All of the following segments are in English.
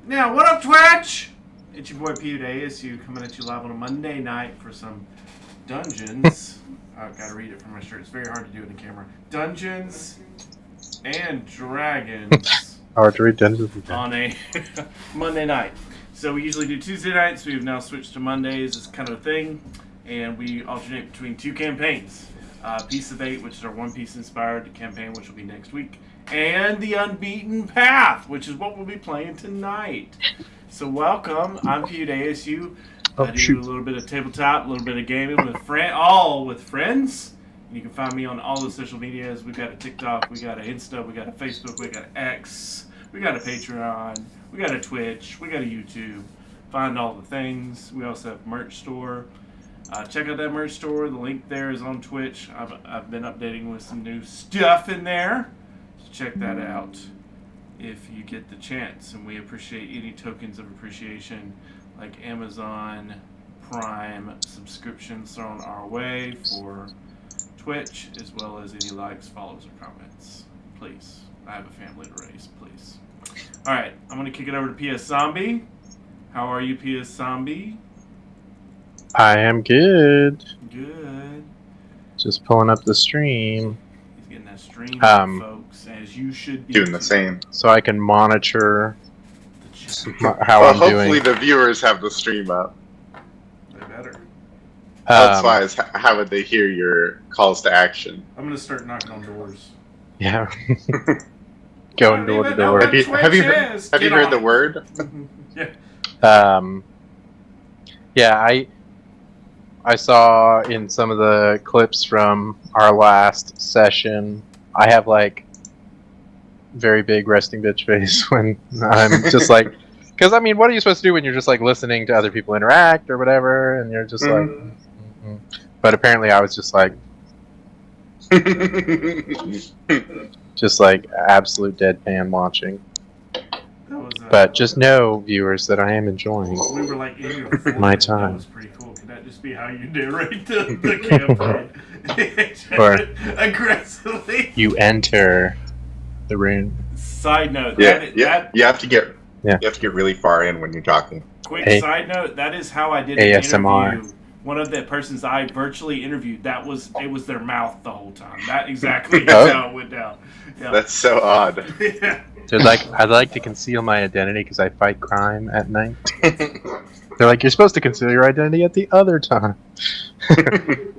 Now, what up, Twitch? It's your boy PU2 coming at you live on a Monday night for some Dungeons. I've got to read it from my shirt. It's very hard to do it in camera. Dungeons and Dragons. Hard to read Dungeons on a Monday night. So we usually do Tuesday nights. We've now switched to Mondays. It's kind of a thing. And we alternate between two campaigns. Piece of 8, which is our One Piece inspired campaign, which will be next week. And the Unbeaten Path, which is what we'll be playing tonight. So welcome. I'm PU2. I do a little bit of tabletop, a little bit of gaming with friends. You can find me on all the social medias. We got a TikTok, we got an Insta, we got a Facebook, we got an X, we got a Patreon, we got a Twitch, we got a YouTube. Find all the things. We also have merch store. Check out that merch store. The link there is on Twitch. I've been updating with some new stuff in there. So check that out if you get the chance. And we appreciate any tokens of appreciation like Amazon Prime subscriptions thrown our way for Twitch, as well as any likes, follows, or comments. Please. I have a family to raise, please. Alright, I'm going to kick it over to PS Zombie. How are you, PS Zombie? I am good. Good. Just pulling up the stream. He's getting that stream, folks, as you should be doing the same. So I can monitor how I'm doing. Hopefully the viewers have the stream up. They better. Otherwise, how would they hear your calls to action? I'm going to start knocking on doors. Yeah. Going door to door. Have you heard the word? Yeah. Yeah, I saw in some of the clips from our last session, I have like very big resting bitch face when I'm just like, because I mean, what are you supposed to do when you're just like listening to other people interact or whatever, and you're just like, but apparently I was just like, just like absolute deadpan watching. But just know, viewers, that I am enjoying we were like in your my time. That was pretty cool. Could that just be how you narrate the campaign? Or aggressively. you enter the room. Side note. You have to get really far in when you're talking. Quick side note. That is how I did an ASMR. interview. One of the persons I virtually interviewed, it was their mouth the whole time. That exactly is how it went down. Yeah. That's so odd. Yeah. They're like, I'd like to conceal my identity because I fight crime at night. They're like, you're supposed to conceal your identity at the other time.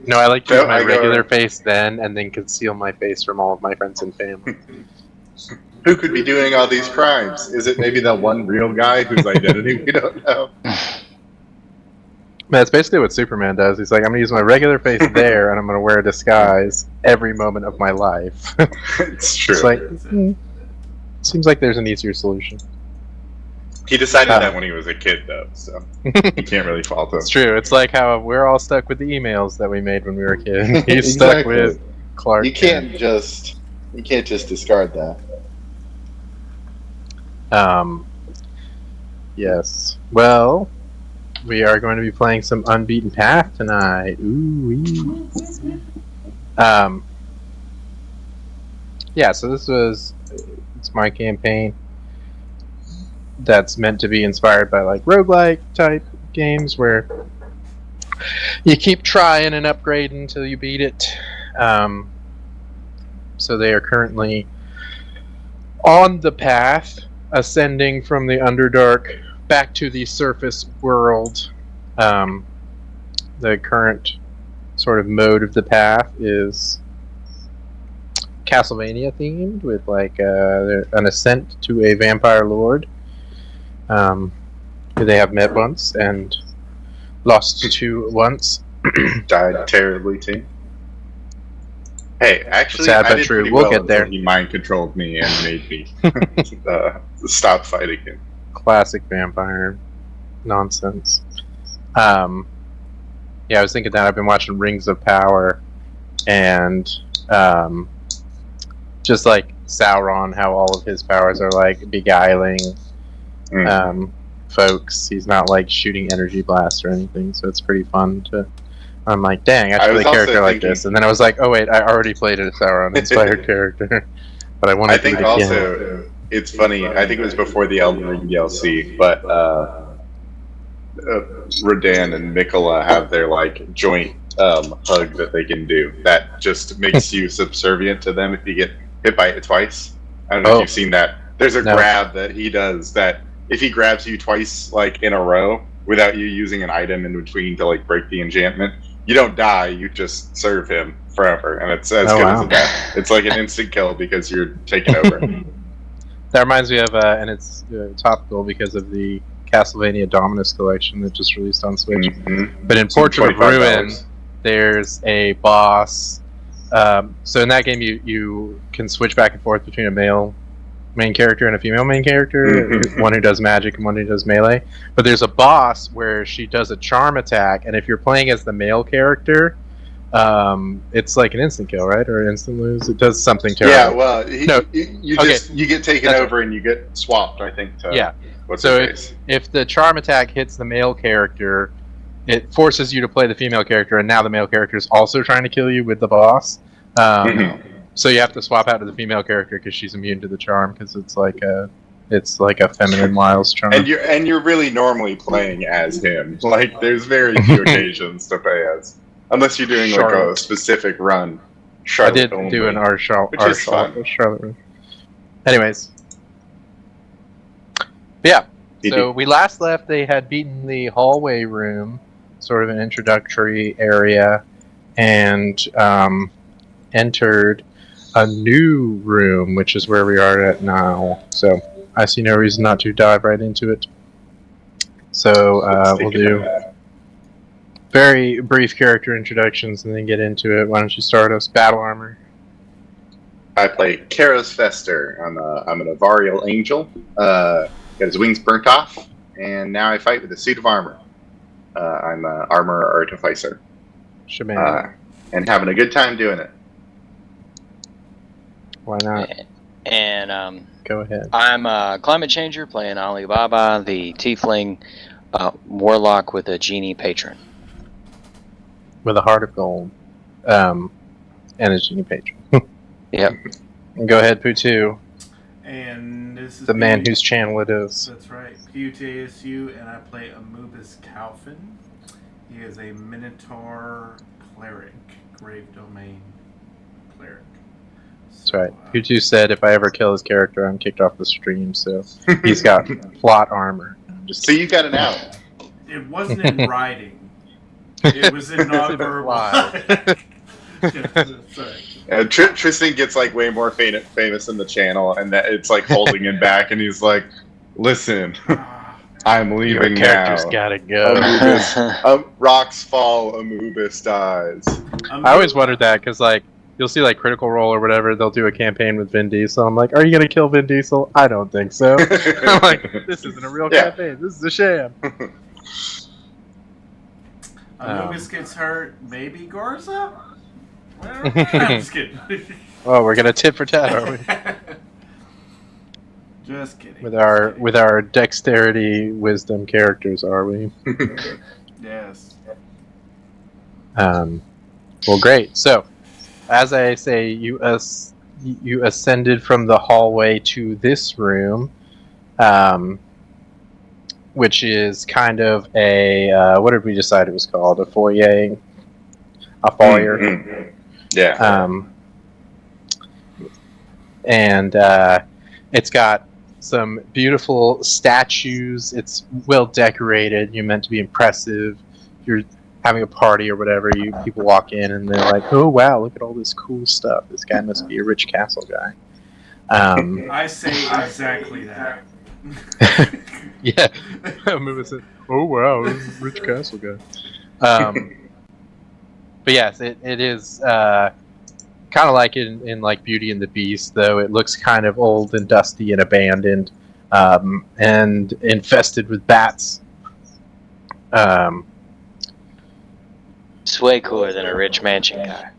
No, I like to use my regular face then, and then conceal my face from all of my friends and family. Who could be doing all these crimes? Is it maybe that one real guy whose identity we don't know? That's basically what Superman does. He's like, I'm going to use my regular face there, and I'm going to wear a disguise every moment of my life. It's true. It's like, seems like there's an easier solution. He decided that when he was a kid, though, so you can't really fault him. It's true. It's like how we're all stuck with the emails that we made when we were kids. He's stuck with Clark. You can't just discard that. Yes. Well, we are going to be playing some Unbeaten Path tonight. Ooh-wee. Yeah, so it's my campaign that's meant to be inspired by like roguelike type games where you keep trying and upgrading until you beat it. So they are currently on the path, ascending from the Underdark back to the surface world. The current sort of mode of the path is Castlevania themed, with like an ascent to a vampire lord who they have met once and lost to once. Died terribly too. Hey, actually, sad I but did true. pretty We'll well get there. until he mind controlled me and made me stop fighting him. Classic vampire nonsense. Yeah, I was thinking that I've been watching Rings of Power, and just like Sauron, how all of his powers are like beguiling folks. He's not like shooting energy blasts or anything, so it's pretty fun to. I'm like, dang, I should play a character like this, and then I was like, oh wait, I already played a Sauron inspired character, but I want to do it again. it's funny. I think it was before the Elden Ring DLC, but Rodan and Mikola have their like joint hug that they can do. That just makes you subservient to them if you get hit by it twice. I don't know if you've seen that. There's a grab that he does that if he grabs you twice like in a row without you using an item in between to like break the enchantment, you don't die. You just serve him forever, and it's as good as a death. It's like an instant kill because you're taken over. That reminds me of, and it's topical because of the Castlevania Dominus collection that just released on Switch. Mm-hmm. But in Portrait of Ruin, there's a boss. So in that game, you can switch back and forth between a male main character and a female main character, one who does magic and one who does melee. But there's a boss where she does a charm attack, and if you're playing as the male character, it's like an instant kill, right, or instant lose. It does something terrible. Yeah, well, you get taken over and you get swapped. I think. If the charm attack hits the male character, it forces you to play the female character, and now the male character is also trying to kill you with the boss. So you have to swap out to the female character because she's immune to the charm because it's like a feminine Wiles charm. And you're really normally playing as him. Like there's very few occasions to play as, unless you're doing like a specific run. I did do an Charlotte run. Anyways, yeah. So we last left. They had beaten the hallway room, sort of an introductory area, and entered a new room, which is where we are at now. So I see no reason not to dive right into it. So we'll do very brief character introductions and then get into it. Why don't you start us? Battle armor. I play Karos Fester. I'm an Avarial Angel. Got his wings burnt off, and now I fight with a suit of armor. I'm an armor artificer. And having a good time doing it. Why not? And go ahead. I'm a climate changer playing Alibaba, the tiefling warlock with a genie patron. With a heart of gold. And a genie patron. Yep. Go ahead, PU2. And this is the man whose channel it is. That's right. PU2 and I play Amubis Calfin. He is a Minotaur cleric, Grave Domain cleric. That's right. PU2 said if I ever kill his character, I'm kicked off the stream. So he's got plot armor. So you got an out. It wasn't in writing. It was in nonverbal. Tristan gets like way more famous in the channel, and that it's like holding him back, and he's like, "Listen, I'm leaving now. Character's gotta go. Rocks fall, Amubis dies." I always wondered that because like you'll see like Critical Role or whatever, they'll do a campaign with Vin Diesel. I'm like, are you gonna kill Vin Diesel? I don't think so. I'm like, this isn't a real campaign. This is a sham. Anubis gets hurt. Maybe Garza. Well, I'm just kidding. Oh, we're gonna tit for tat, are we? Just kidding. With our dexterity, wisdom characters, are we? Yes. Well, great. So, as I say, you ascended from the hallway to this room, which is kind of a what did we decide it was called? A foyer. A foyer. Mm-hmm. Yeah. And it's got some beautiful statues. It's well decorated. You're meant to be impressive. You're having a party or whatever. People walk in and they're like, "Oh wow, look at all this cool stuff. This guy must be a rich castle guy." I say exactly that. Yeah. Movie said, "Oh wow, this is a rich castle guy." But yes, it is kind of like in like Beauty and the Beast, though it looks kind of old and dusty and abandoned, and infested with bats. It's way cooler than a rich mansion guy.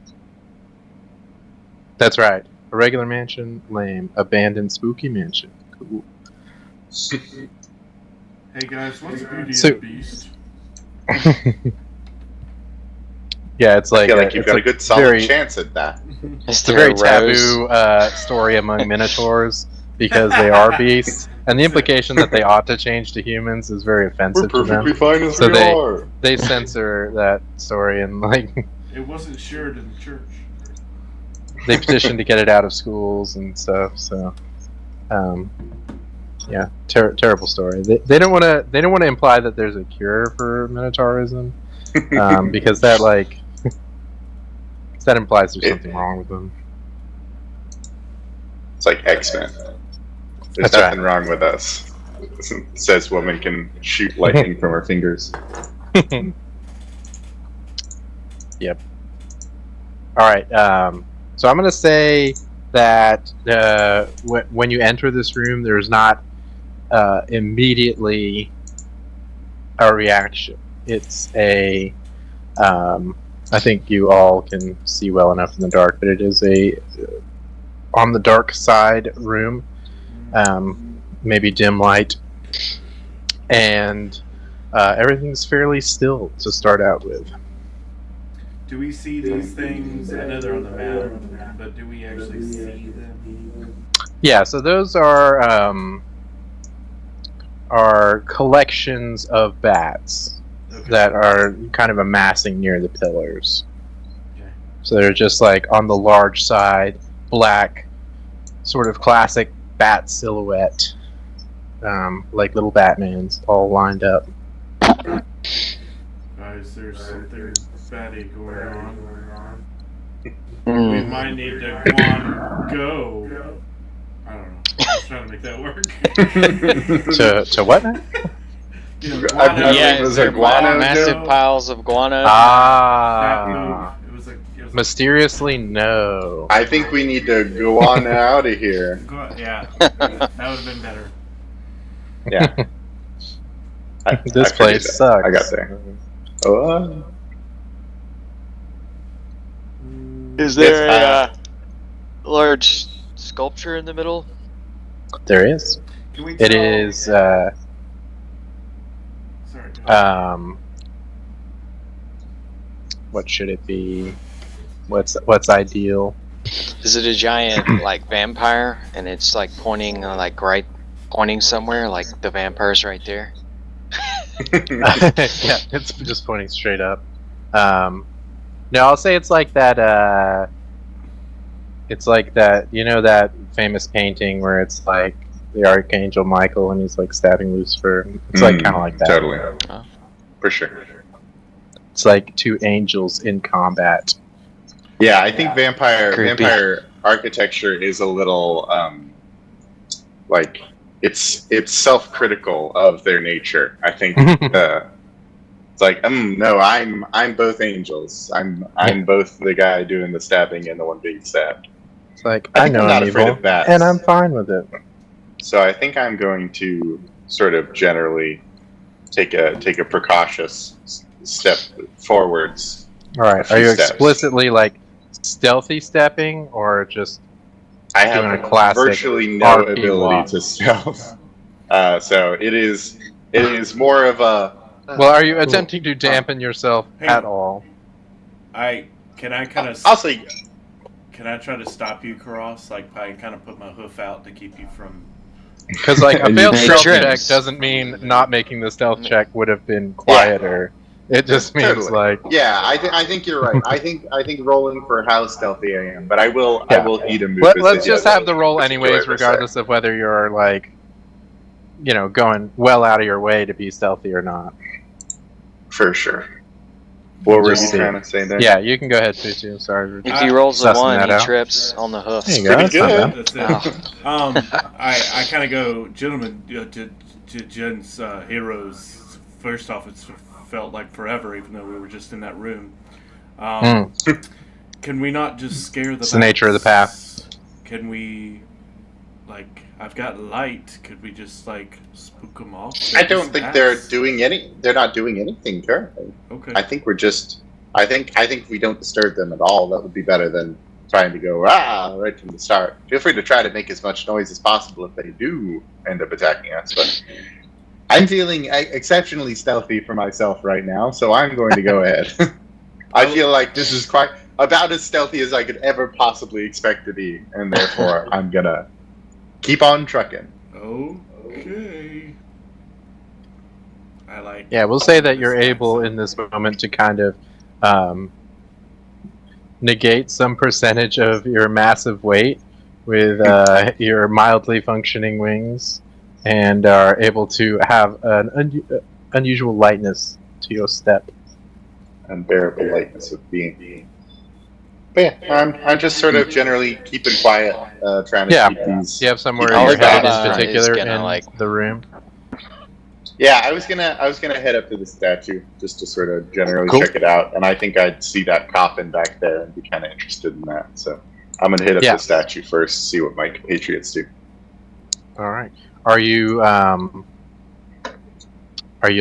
That's right. A regular mansion, lame. Abandoned, spooky mansion. Cool. Hey guys, what's Beauty and the Beast? Yeah, it's like I feel like you've got a good solid chance at that. It's a very taboo story among minotaurs because they are beasts, and the implication that they ought to change to humans is very offensive to them. fine as So we are. They censor that story, and like It wasn't shared in the church. they petitioned to get it out of schools and stuff. So, yeah, terrible story. They don't want to imply that there's a cure for Minotaurism, because that that implies there's something wrong with them. It's like X-Men. There's That's nothing wrong with us. Says woman can shoot lightning from her fingers. Yep. All right. So I'm gonna say that when you enter this room, there's not immediately a reaction. It's a I think you all can see well enough in the dark, but it is a on the dark side room, maybe dim light, and everything's fairly still to start out with. Do we see these things? I know they're on the map, but do we actually see them? Yeah, so those are collections of bats that are kind of amassing near the pillars. Okay. So they're just like on the large side, black, sort of classic bat silhouette, like little Batmans all lined up. Guys, there's something fatty going on. We Mm. might need to go. I don't know. I was trying to make that work. To what now? You know, I've never- Yeah, was is there there guano massive Joe? piles of guano? Ah, It was like mysteriously no. I think we need to go on out of here. yeah, that would have been better. Yeah. This I figured place that. sucks. I got there. Oh, Is there there a large sculpture in the middle? There is. Can we It tell- is. Sorry. go ahead. What should it be? What's ideal? Is it a giant like vampire and it's like pointing pointing somewhere like the vampire's right there? Yeah, it's just pointing straight up. No, I'll say it's like that. It's like that. You know that famous painting where it's like the Archangel Michael and he's like stabbing Lucifer. It's like kind of like that. Totally. Oh. For sure. It's like two angels in combat. Yeah, I think Creepy. vampire architecture is a little like it's self-critical of their nature. I think it's like no, I'm both angels. I'm both the guy doing the stabbing and the one being stabbed. It's like I I think know I'm not I'm afraid evil, of bats. and I'm fine with it. So I think I'm going to sort of generally take a precautious step forwards. All right, few are you steps. explicitly like stealthy stepping or just? I Doing have a classic virtually no RP ability walk. to stealth. So it is more of a Well, are you attempting to dampen yourself Hey. at all? Can I kind of I'll say can I try to stop you, Karos? Like I kind of put my hoof out to keep you from. Because like a And failed you stealth make check trips. doesn't mean not making the stealth check would have been quieter. It just means Totally. like yeah. I think you're right. I think rolling for how stealthy I am, but I will eat a move. let's just have the roll Just anyways, enjoy it, regardless of whether you're like, you know, going well out of your way to be stealthy or not. for sure. What were you Just see. trying to say there? Yeah, you can go ahead, PU2. Sorry. If he rolls a Sussing 1, that he out. trips on the hoof. There you go. Pretty That's not good. bad. That's it. I kind of go, gentlemen, to Jen's heroes. First off, it's felt like forever, even though we were just in that room. Can we not just scare the? It's the nature of the bats? Can we, like, I've got light. Could we just like spook them off? I don't think they're not doing anything currently. Okay. I think we're just. I think we don't disturb them at all. That would be better than trying to go right from the start. Feel free to try to make as much noise as possible if they do end up attacking us. But I'm feeling exceptionally stealthy for myself right now, so I'm going to go ahead. I feel like this is quite about as stealthy as I could ever possibly expect to be, and therefore I'm gonna keep on trucking. Okay. I like. Yeah, we'll say that you're this able accent. in this moment to kind of negate some percentage of your massive weight with your mildly functioning wings, and are able to have an unusual lightness to your step. Unbearable lightness of being. But yeah, I'm just sort of generally keeping quiet, trying to keep these. Do you have somewhere keep you're these headed in bats trying. particular is gonna, in like- the room? Yeah, I was gonna head up to the statue just to sort of generally Cool. check it out, and I think I'd see that coffin back there and be kind of interested in that. So I'm gonna hit up Yeah. the statue first, see what my compatriots do. All right. Are you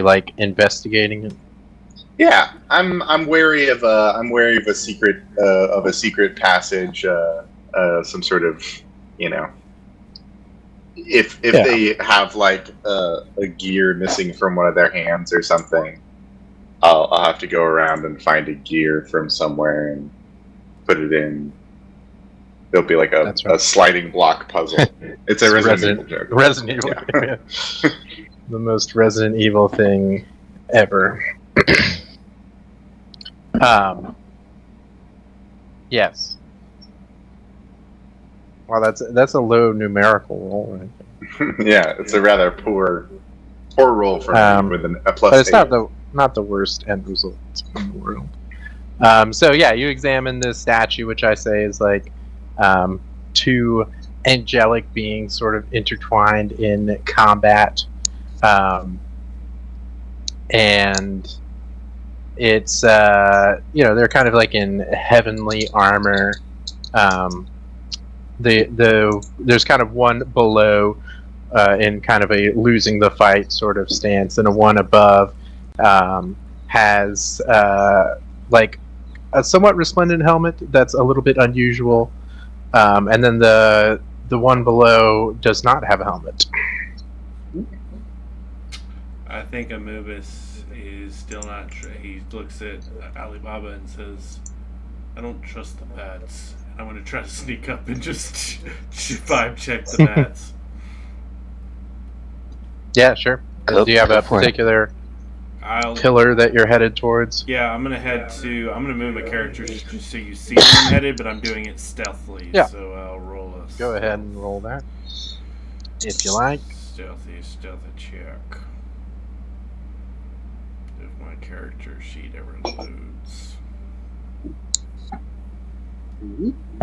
like investigating it? Yeah, I'm wary of a secret passage, some sort of, if Yeah. they have like a gear missing from one of their hands or something, I'll have to go around and find a gear from somewhere and put it in. There'll be like That's right. a sliding block puzzle. It's a Resident Evil joke. Resident Evil. Yeah. The most Resident Evil thing ever. Yes. Wow, that's a low numerical roll, right? Yeah, it's a rather poor roll for me with a plus. But it's 8. not the worst end results in the world. So yeah, you examine this statue, which I say is like two angelic beings sort of intertwined in combat, and it's they're kind of like in heavenly armor. There's kind of one below in kind of a losing the fight sort of stance, and a one above has like a somewhat resplendent helmet that's a little bit unusual, and then the one below does not have a helmet. I think Anubis is still not. He looks at Alibaba and says, "I don't trust the bats. I'm going to try to sneak up and just vibe check the bats." Yeah, sure. Go- Do you have go a for it. particular I'll. pillar that you're headed towards? Yeah, I'm gonna move my character just so you see where I'm headed, but I'm doing it stealthily. Yeah. So I'll roll a. Go ahead and roll that, if you like. Stealthy check. If my character sheet ever loads.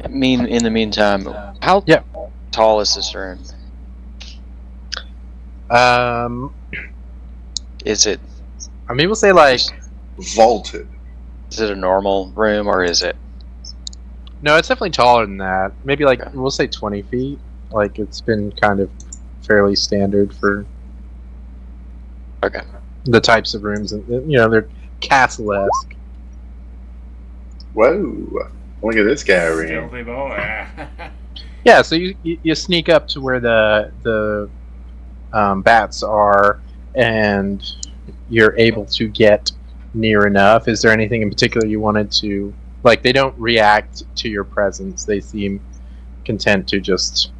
In the meantime, how Yeah. tall is this room? Is it I mean, we'll say like Vaulted. is it a normal room or is it? no, it's definitely taller than that. Maybe like Okay. we'll say 20 feet. Like it's been kind of fairly standard for Okay. the types of rooms, and they're castle-esque. Whoa! Look at this guy over here. Stealthy boy. Yeah, so you sneak up to where the bats are, and you're able to get near enough. Is there anything in particular you wanted to like? They don't react to your presence. They seem content to just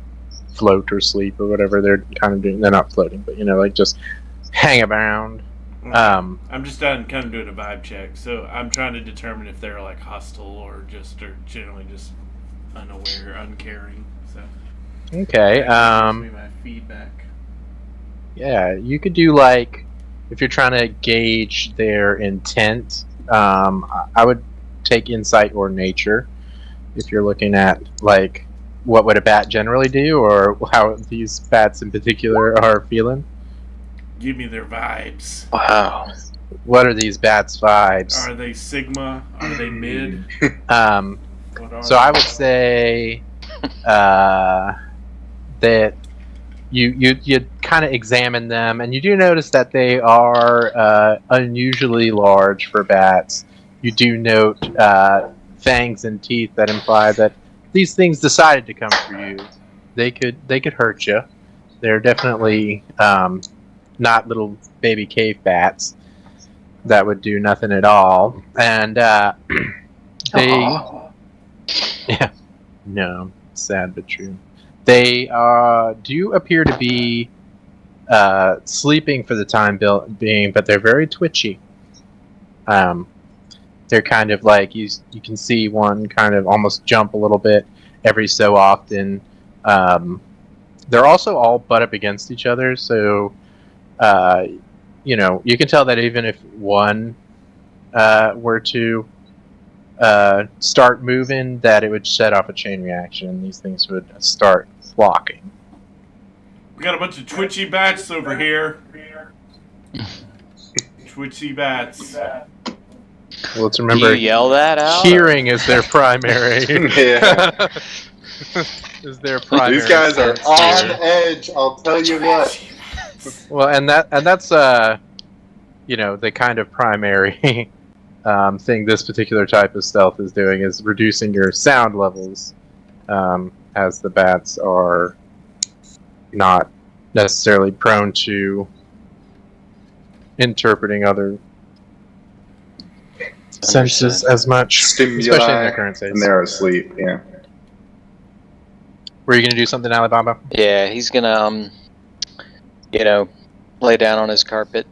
float or sleep or whatever they're kind of doing. They're not floating, but like just hang around. I'm just kind of doing a vibe check, so I'm trying to determine if they're like hostile or generally just unaware, uncaring. So Okay. that gives me my feedback. Yeah, you could do like if you're trying to gauge their intent. I would take insight or nature if you're looking at like what would a bat generally do or how these bats in particular are feeling. Give me their vibes. Wow. What are these bats' vibes? Are they Sigma? Are they mid? What are So I would say that you kind of examine them, and you do notice that they are unusually large for bats. You do note fangs and teeth that imply that these things decided to come for you. They could hurt you. They're definitely not little baby cave bats that would do nothing at all. And they, Aw. yeah, no, sad but true. They do appear to be sleeping for the time being, but they're very twitchy. They're kind of like you can see one kind of almost jump a little bit every so often. They're also all butt up against each other, so you can tell that even if one were to start moving, that it would set off a chain reaction, and these things would start flocking. We got a bunch of twitchy bats over here. Twitchy bats. Well, let's remember, Do you yell that out? hearing is their primary. Yeah. Is their primary. These guys are sense on here. edge. I'll tell you what. Well, and that's the kind of primary thing this particular type of stealth is doing is reducing your sound levels, as the bats are not necessarily prone to interpreting other senses as much, Stimuli, especially in their current state. and they're asleep. Yeah. Were you going to do something, Alibaba? Yeah, he's gonna, lay down on his carpet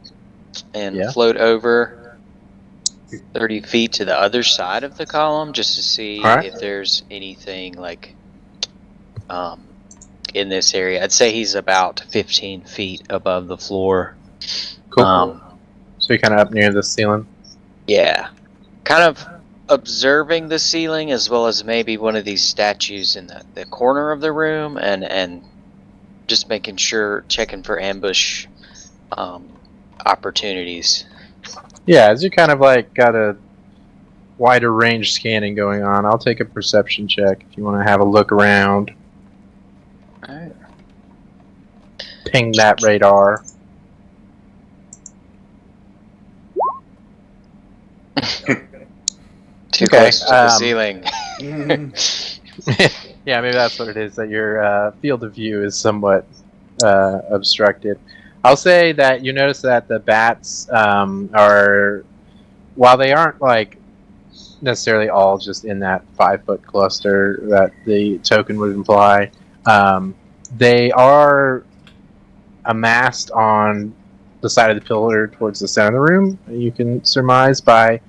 and float over 30 feet to the other side of the column just to see if there's anything in this area. I'd say he's about 15 feet above the floor. Cool. So you're kind of up near the ceiling? Yeah. Kind of observing the ceiling as well as maybe one of these statues in the corner of the room and just making sure, checking for ambush opportunities. Yeah, as you kind of got a wider range scanning going on, I'll take a perception check if you want to have a look around. Alright. Ping that radar. Too close to the ceiling. Yeah, maybe that's what it is, that your field of view is somewhat obstructed. I'll say that you notice that the bats are, while they aren't necessarily all just in that 5-foot cluster that the token would imply, they are amassed on the side of the pillar towards the center of the room. You can surmise by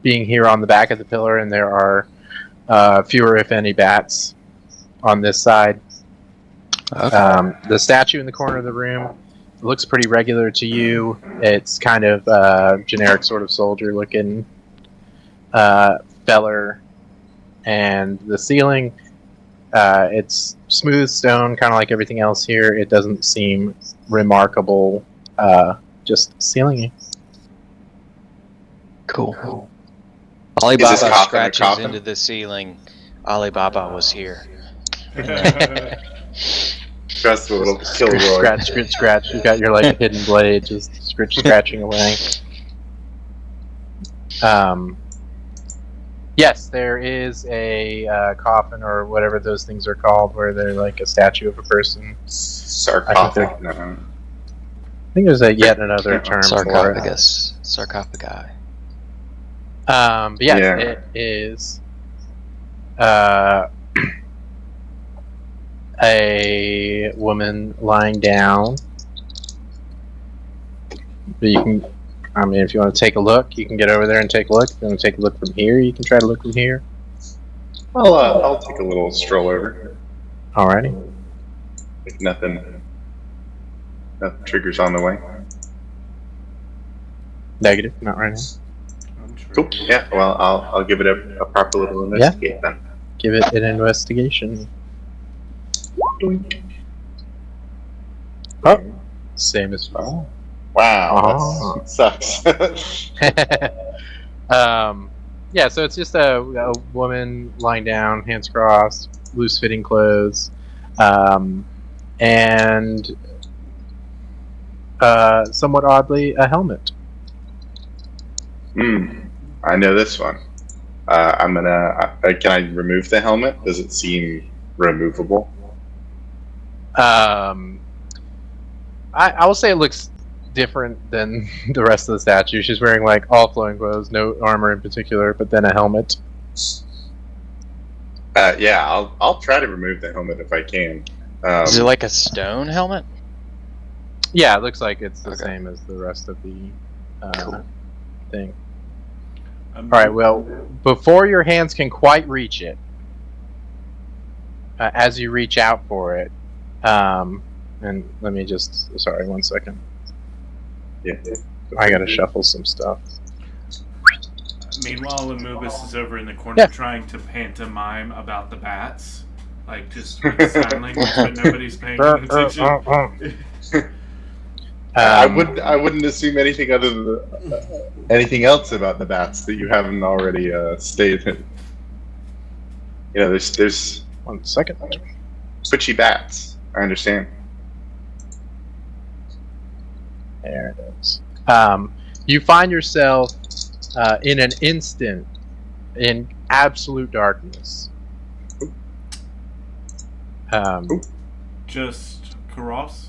being here on the back of the pillar, and there are fewer, if any, bats on this side. Okay. The statue in the corner of the room looks pretty regular to you. It's kind of generic sort of soldier-looking feller. And the ceiling, it's smooth stone, kind of like everything else here. It doesn't seem remarkable, just ceiling-y. Cool. Alibaba Is this coffin a scratches coffin? into the ceiling. Alibaba was here. Just a little Kilroy. Scratch. You got your hidden blade, just scratching away. Yes, there is a coffin or whatever those things are called, where they're like a statue of a person. Sarcophagus. I think there's yet another term for it. Sarcophagus. Sarcophagi. But yes, it is a woman lying down. But you can, if you want to take a look, you can get over there and take a look. If you want to take a look from here, you can try to look from here. I'll take a little stroll over. Alrighty. If nothing triggers on the way. Negative, not right now. Cool. Yeah. Well, I'll give it a proper little investigate then. Give it an investigation. Doink. Oh, same as well. Wow, that sucks. Yeah, so it's just a woman lying down, hands crossed, loose-fitting clothes, and somewhat oddly, a helmet. I know this one. I'm gonna. Can I remove the helmet? Does it seem removable? I will say it looks different than the rest of the statue. She's wearing all flowing clothes, no armor in particular, but then a helmet. Yeah, I'll try to remove the helmet if I can. Is it like a stone helmet? Yeah, it looks like it's the Okay. same as the rest of the Cool. thing. All Alright, well, before your hands can quite reach it, as you reach out for it, and let me just, sorry, 1 second. Yeah. I gotta shuffle some stuff. Meanwhile, Anubis is over in the corner trying to pantomime about the bats. Like, just with sign language, but nobody's paying attention. I wouldn't assume anything other than anything else about the bats that you haven't already stated. You know, there's 1 second. twitchy bats. I understand. There it is. You find yourself in an instant in absolute darkness. Just Karos?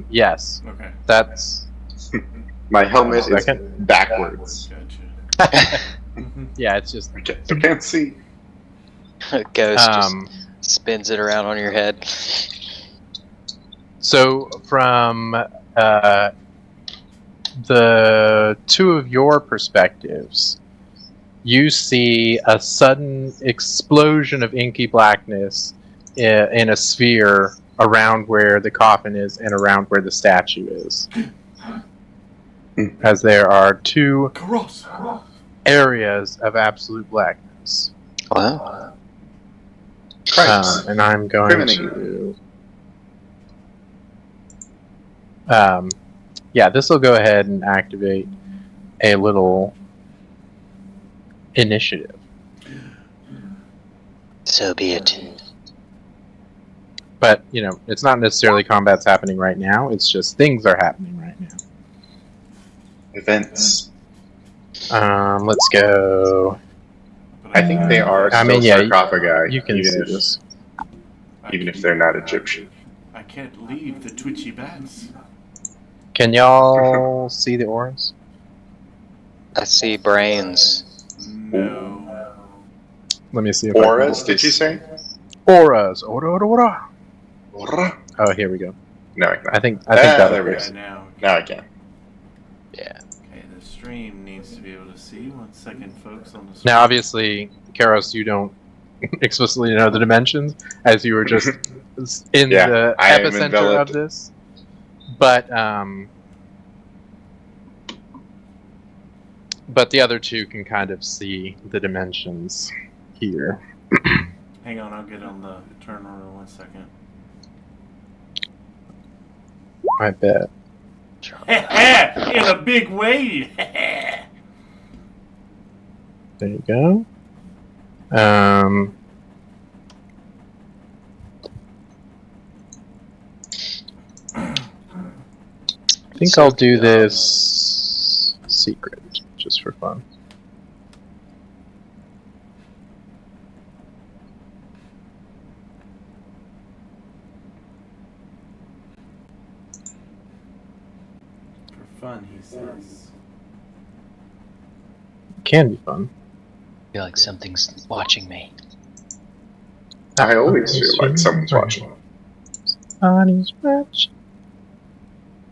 Yes, Okay, that's My helmet is Second. backwards. gotcha. yeah. It's just I can't see. Ghost just spins it around on your head. so from the two of your perspectives, you see a sudden explosion of inky blackness in a sphere around where the coffin is and around where the statue is. As there are two Karos! areas of absolute blackness. Wow. Christ. And I'm going Criminating. to... yeah, this will go ahead and activate a little initiative. So be it. But, you know, it's not necessarily combat's happening right now, it's just things are happening right now. Events. Let's go... I think they are I still mean, yeah, sarcophagi, You can even see if, this. even if they're not Egyptian. I can't leave the twitchy bats. Can y'all see the auras? I see brains. No. Let me see if Auras, did you say? Auras. Aura. Aura? Oh, here we go. No, I can't. I think that'll there we work. go. Okay, now. Now I can. Yeah. Okay, the stream needs to be able to see. 1 second, folks, on the screen. Now, obviously, Karos, you don't explicitly know the dimensions, as you were just in Yeah, the I am epicenter of enveloped. this. But the other two can kind of see the dimensions here. Hang on, I'll get on the turn order 1 second. I bet. In a big way! There you go. I think I'll do this secret, just for fun. For fun, he says. Can be fun. I feel like something's watching me. I always feel like someone's watching. Somebody's watching.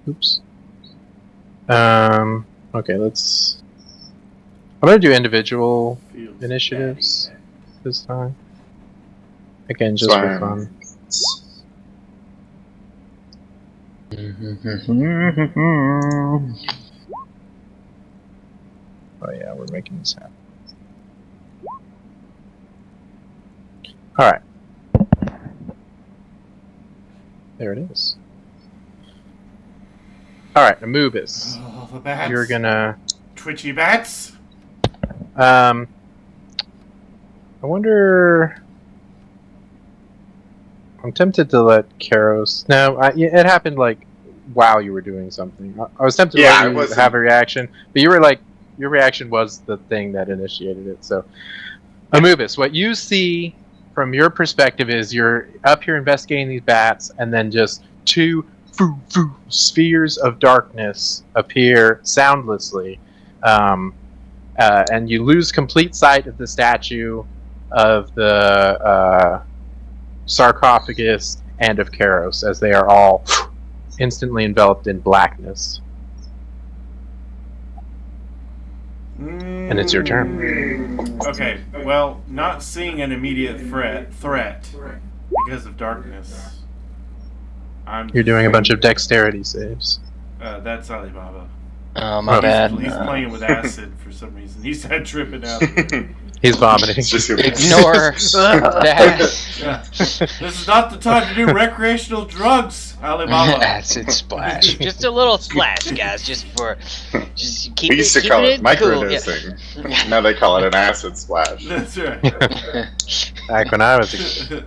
Oops. Okay, let's... I'm gonna do individual Feels initiatives this time. Again, just Fine. for fun. Oh yeah, we're making this happen. Alright. There it is. Alright, Anubis. Oh, the bats. You're gonna... Twitchy bats? I wonder... I'm tempted to let Karos... No, it happened like while you were doing something. I was tempted to Yeah, I let you wasn't- have a reaction, but you were like, your reaction was the thing that initiated it. So, Anubis, what you see from your perspective is you're up here investigating these bats, and then just two spheres of darkness appear soundlessly, and you lose complete sight of the statue of the sarcophagus, and of Karos, as they are all instantly enveloped in blackness. And it's your turn. Okay, well, not seeing an immediate threat because of darkness. You're doing a bunch of dexterity saves. That's Alibaba. Oh, my bad. He's playing with acid for some reason. He's had tripping out. He's vomiting. Ignore that. Yeah. This is not the time to do recreational drugs, Alibaba. Acid splash. Just a little splash, guys. Just keep We used to keep call it cool. microdosing. Yeah. Now they call it an acid splash. That's right. Back when I was a kid.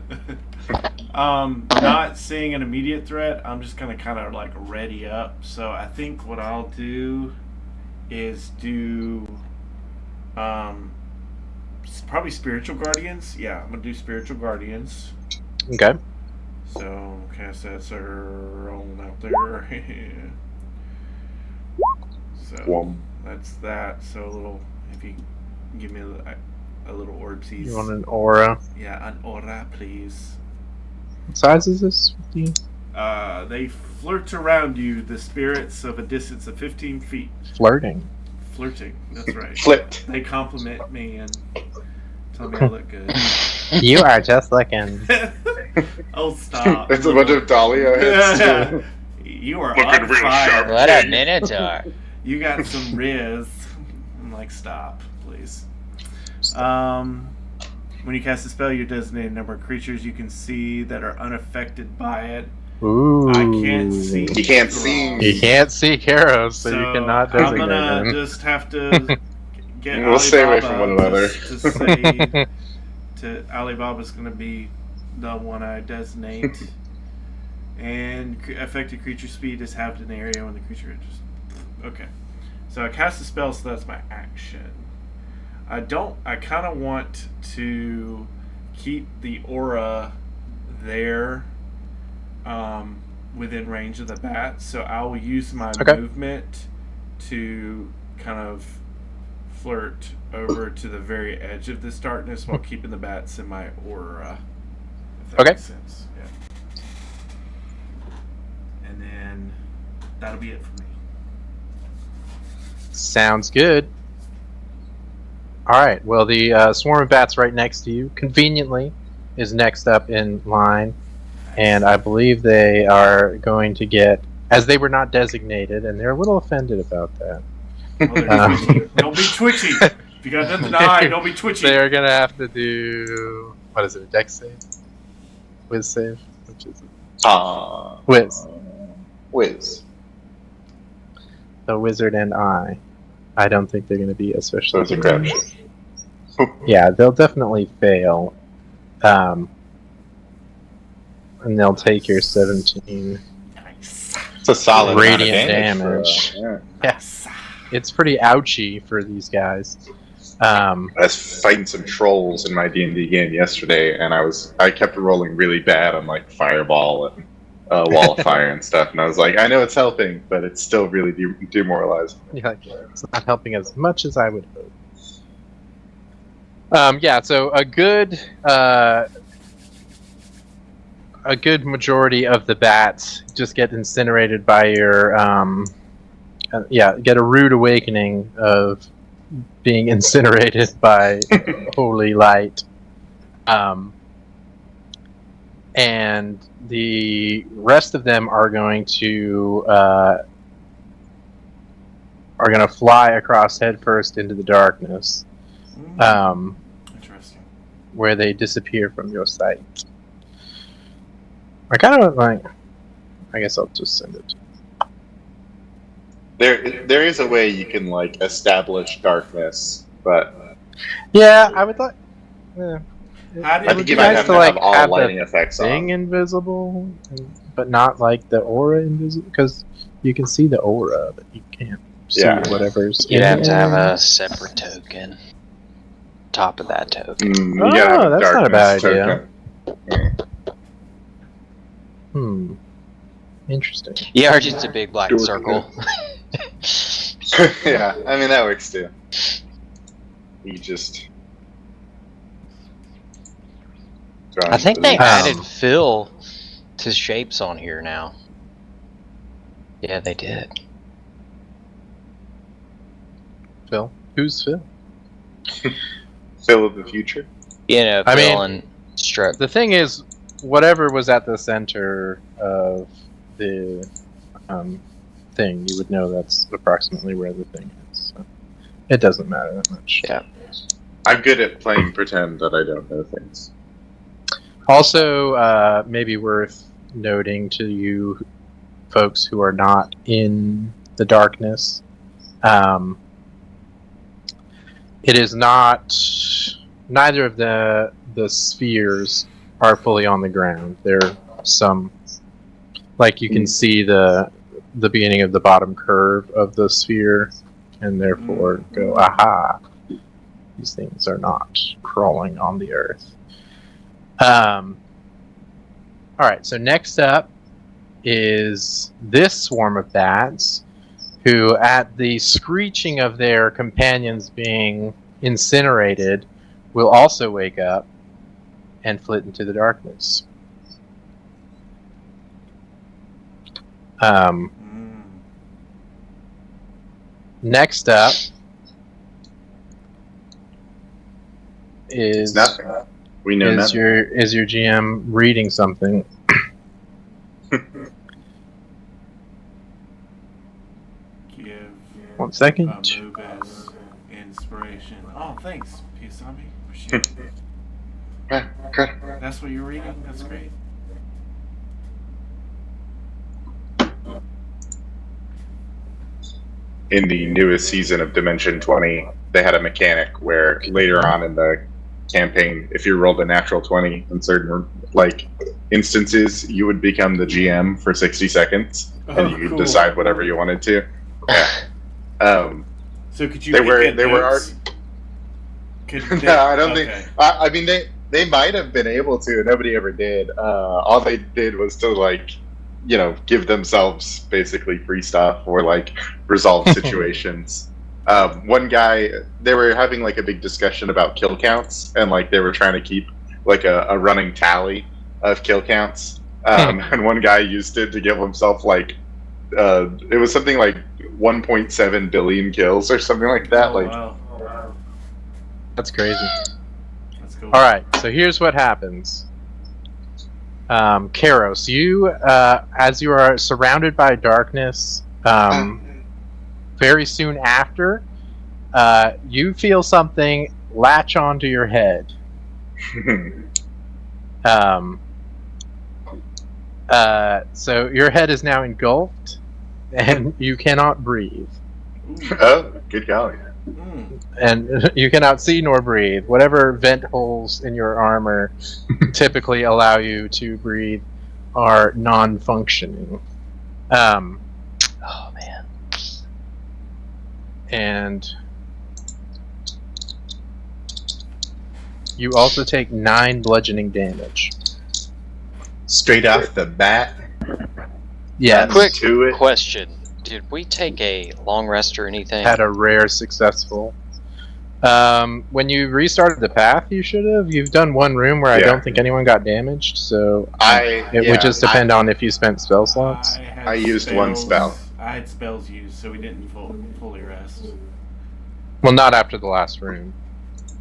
Not seeing an immediate threat, I'm just gonna kind of like ready up. So I think what I'll do is do probably spiritual guardians. Yeah, I'm gonna do spiritual guardians. Okay. So cast that sir on out there. So that's that. So a little, if you give me a little orbsies. You want an aura? Yeah, an aura, please. What size is this? 15? They flirt around you, the spirits, of a distance of 15 feet. Flirting. Flirting, that's right. Flipped. They compliment me and tell me I look good. You are just looking. Oh, stop. It's a bunch of Dahlia hits. Yeah. You are Looking on real fire. sharp. What a minotaur. You got some riz. I'm like, stop, please. When you cast a spell, you designate a number of creatures you can see that are unaffected by it. Ooh. I can't see. You can't see. You can't see Karos, so you cannot designate I'm gonna him. just have to get We'll stay away from Alibaba one another. To say to Alibaba's gonna be the one I designate. And affected creature speed is halved in the area when the creature enters. Okay. So I cast a spell, so that's my action. I kind of want to keep the aura there within range of the bat, so I will use my movement to kind of flirt over to the very edge of this darkness while keeping the bats in my aura. If that makes sense. Yeah. And then that'll be it for me. Sounds good. Alright, well, the swarm of bats right next to you, conveniently, is next up in line. And I believe they are going to get, as they were not designated, and they're a little offended about that. Oh, don't be twitchy. If you got nothing to hide, don't be twitchy. They're going to have to do, what is it, a dex save? Wiz save? Which is it? Wiz. Wiz. The wizard and I don't think they're going to be especially. So it's a crapshoot. Yeah, they'll definitely fail. And they'll take your 17 Nice. It's a solid amount of radiant damage. damage. Yes. It's pretty ouchy for these guys. I was fighting some trolls in my D&D game yesterday, and I kept rolling really bad on like fireball and wall of fire and stuff, and I was like, I know it's helping, but it's still really demoralizing. Yeah, it's not helping as much as I would hope. Yeah, so a good majority of the bats just get incinerated by your get a rude awakening of being incinerated by holy light. And the rest of them are going to fly across headfirst into the darkness, Interesting. where they disappear from your sight. I kind of like. I guess I'll just send it. There is a way you can like establish darkness, but Yeah, I would like. Yeah. How I did think be you might nice have to, to like, have all have the lighting effects Thing on. invisible, but not like the aura invisible, because you can see the aura, but you can't see Yeah. whatever's You'd in have to have there. a separate token. Top of that token. You Oh, gotta have a that's not a bad darkness idea. token. Interesting. Yeah, or just a big black Do it. circle. Yeah, I mean that works too. You just I think they Um, added Phil to shapes on here now. Yeah, they did. Phil? Who's Phil? Phil of the future. You know, I Phil mean- and Struck. The thing is, whatever was at the center of the thing, you would know that's approximately where the thing is. So it doesn't matter that much. Yeah. I'm good at playing pretend that I don't know things. Also, maybe worth noting to you folks who are not in the darkness, it is not. Neither of the spheres are fully on the ground. There are some, like you can see the beginning of the bottom curve of the sphere, and therefore go, aha, these things are not crawling on the earth. Alright, so next up is this swarm of bats, who at the screeching of their companions being incinerated, will also wake up and flit into the darkness. Next up is Nothing. We know nothing. your GM reading something. Give 1 second. Anubis inspiration. Oh, thanks, Pisami. Appreciate it. That's what you're reading? That's great. In the newest season of Dimension 20, they had a mechanic where later on in the campaign, if you rolled a natural 20 in certain instances, you would become the GM for 60 seconds, and you could decide whatever you wanted to. Yeah. So could you? They were. Notes? No, I don't think. I mean, they might have been able to. Nobody ever did. All they did was to give themselves basically free stuff or resolve situations. One guy, they were having a big discussion about kill counts, and they were trying to keep a running tally of kill counts. And one guy used it to give himself it was something like 1.7 billion kills or something like that. Wow. That's crazy. That's cool. Alright, so here's what happens. Karos, you, as you are surrounded by darkness, very soon after, you feel something latch onto your head. So your head is now engulfed, and you cannot breathe. Oh, good golly. And you cannot see nor breathe. Whatever vent holes in your armor typically allow you to breathe are non-functioning. Oh man. And you also take 9 bludgeoning damage. Straight off the bat. Yes. Quick to it. question. Did we take a long rest or anything? Had a rare successful. When you restarted the path, you should have. You've done one room where I don't think anyone got damaged, so it would just depend on if you spent spell slots. I used one spell. I had spells used, so we didn't fully rest. Well, not after the last room,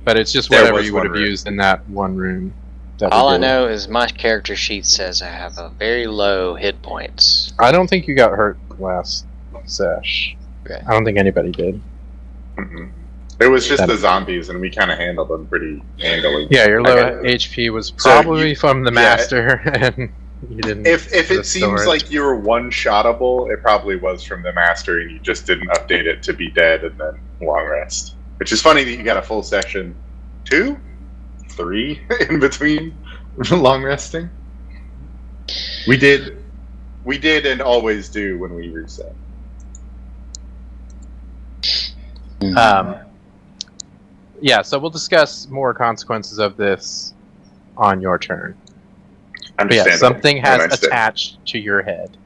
but it's just There whatever was you would one have room. used in that one room. that we All I did. know is my character sheet says I have a very low hit points. I don't think you got hurt last sesh. Okay. I don't think anybody did. Mm-mm. It was just the zombies, and we kind of handled them pretty handily. Yeah, your low Okay. HP was probably from the yeah. master, and you didn't. If it restore seems like you were one-shottable, it probably was from the master, and you just didn't update it to be dead and then long rest. Which is funny that you got a full session 2, 3 in between long resting. We did and always do when we reset. Yeah, so we'll discuss more consequences of this on your turn. But yeah, Understandable. something has And I stay. attached to your head.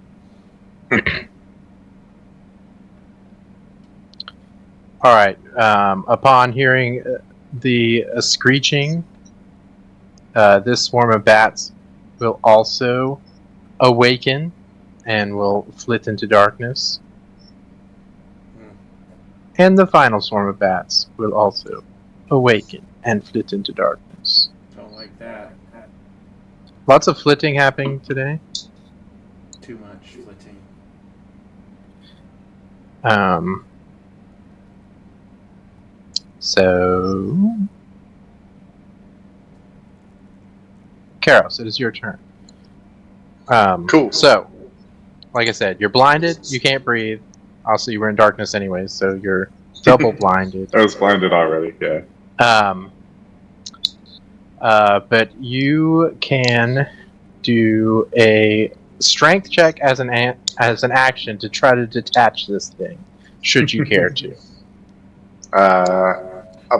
Alright, upon hearing the screeching, this swarm of bats will also awaken and will flit into darkness. And the final swarm of bats will also awaken and flit into darkness. Don't like that. Lots of flitting happening today. Too much flitting. So, Karos, it is your turn. Cool. So, like I said, you're blinded, you can't breathe. Also, you were in darkness anyways, so you're double blinded. I was blinded already, yeah. But you can do a strength check as an action to try to detach this thing, should you care to.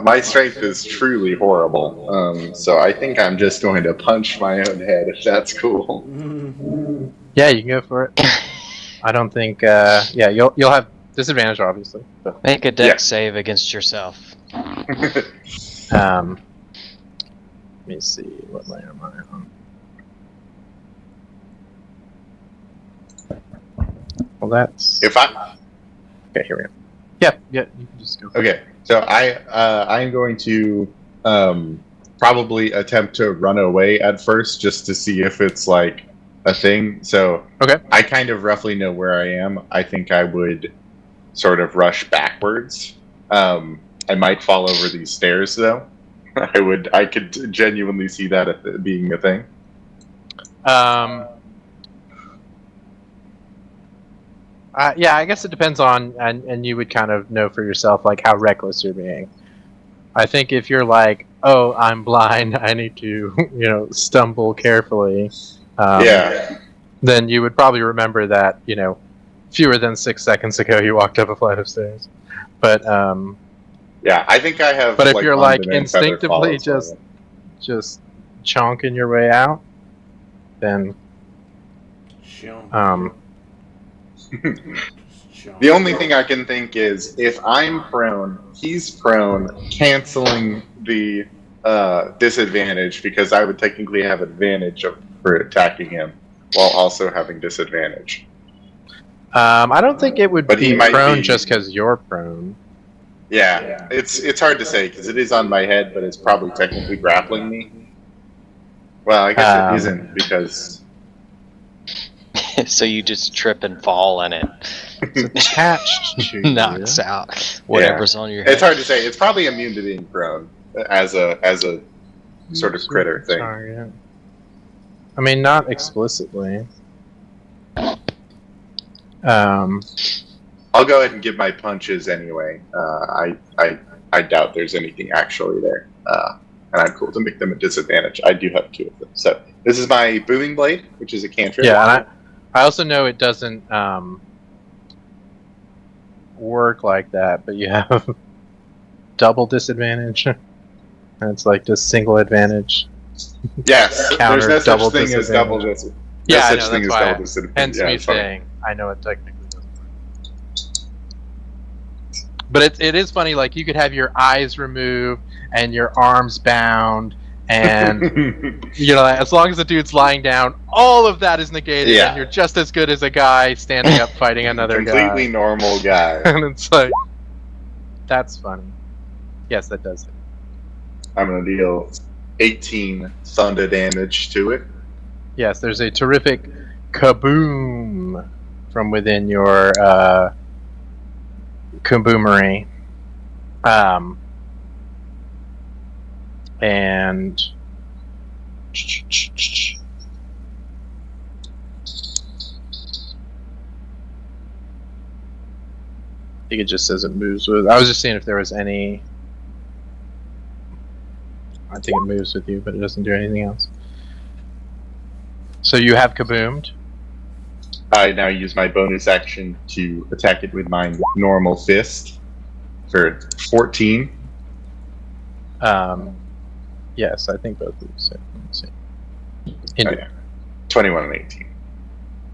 My strength is truly horrible, so I think I'm just going to punch my own head, if that's cool. Yeah, you can go for it. I don't think. Yeah, you'll have disadvantage, obviously. But, Make a dex save against yourself. let me see. What layer am I on? Well, that's. If I Okay, here we go. Yeah, you can just go. Okay, so I'm going to probably attempt to run away at first, just to see if it's like a thing. So Okay. I kind of roughly know where I am. I think I would sort of rush backwards. I might fall over these stairs, though. I could genuinely see that being a thing. Yeah, I guess it depends on, and you would kind of know for yourself, like, how reckless you're being. I think if you're like, oh, I'm blind, I need to, stumble carefully, then you would probably remember that, fewer than 6 seconds ago you walked up a flight of stairs. But, yeah, I think I have. But if you're like London and Feather instinctively follows just chonking your way out, then, the only thing I can think is, if I'm prone, he's prone, canceling the disadvantage, because I would technically have advantage for attacking him while also having disadvantage. I don't think it would But he be might prone be- just because you're prone. Yeah, it's hard to say, because it is on my head, but it's probably technically grappling me. Well, I guess it isn't, because... So you just trip and fall and it Attached to knocks out whatever's on your head. It's hard to say. It's probably immune to being prone as a sort of critter thing. Target. I mean, not explicitly. I'll go ahead and give my punches anyway. I doubt there's anything actually there, and I'm cool to make them a disadvantage. I do have 2 of them. So this is my booming blade, which is a cantrip. Yeah, and I also know it doesn't work like that, but you have double disadvantage. And it's like just single advantage. Yes, Counter there's no such thing as disadvantage. double disadvantage. Yeah, I no know, such thing that's as why. double disadvantage. Hence Yeah, me it's fine. saying I know it technically doesn't work. But it is funny, like, you could have your eyes removed and your arms bound, and as long as the dude's lying down, all of that is negated, Yeah. and you're just as good as a guy standing up fighting another Completely guy. normal guy. And it's like, that's funny. Yes, that does it. I'm gonna deal 18 thunder damage to it. Yes, there's a terrific kaboom from within your kaboomery. And I think it just says it moves with. I was just seeing if there was any. I think it moves with you, but it doesn't do anything else. So you have kaboomed. I now use my bonus action to attack it with my normal fist for 14. Yes, I think both of you said. Let me see. Oh, yeah. 21 and 18.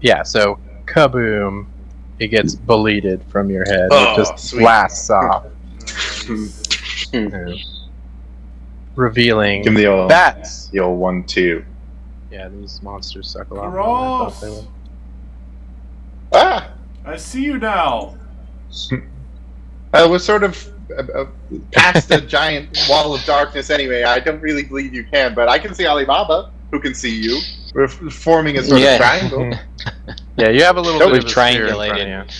Yeah, so kaboom, it gets bleeded from your head. Oh, it just sweet. blasts off. Nice. Yeah. revealing Give me the old bats. The old 1-2. Yeah, these monsters suck a lot more than I thought they would. Ah! I see you now. We're sort of past the giant wall of darkness anyway. I don't really believe you can, but I can see Alibaba, who can see you. We're forming a sort of triangle. Yeah, you have a little Don't bit We've of a sphere in front of triangulated. you.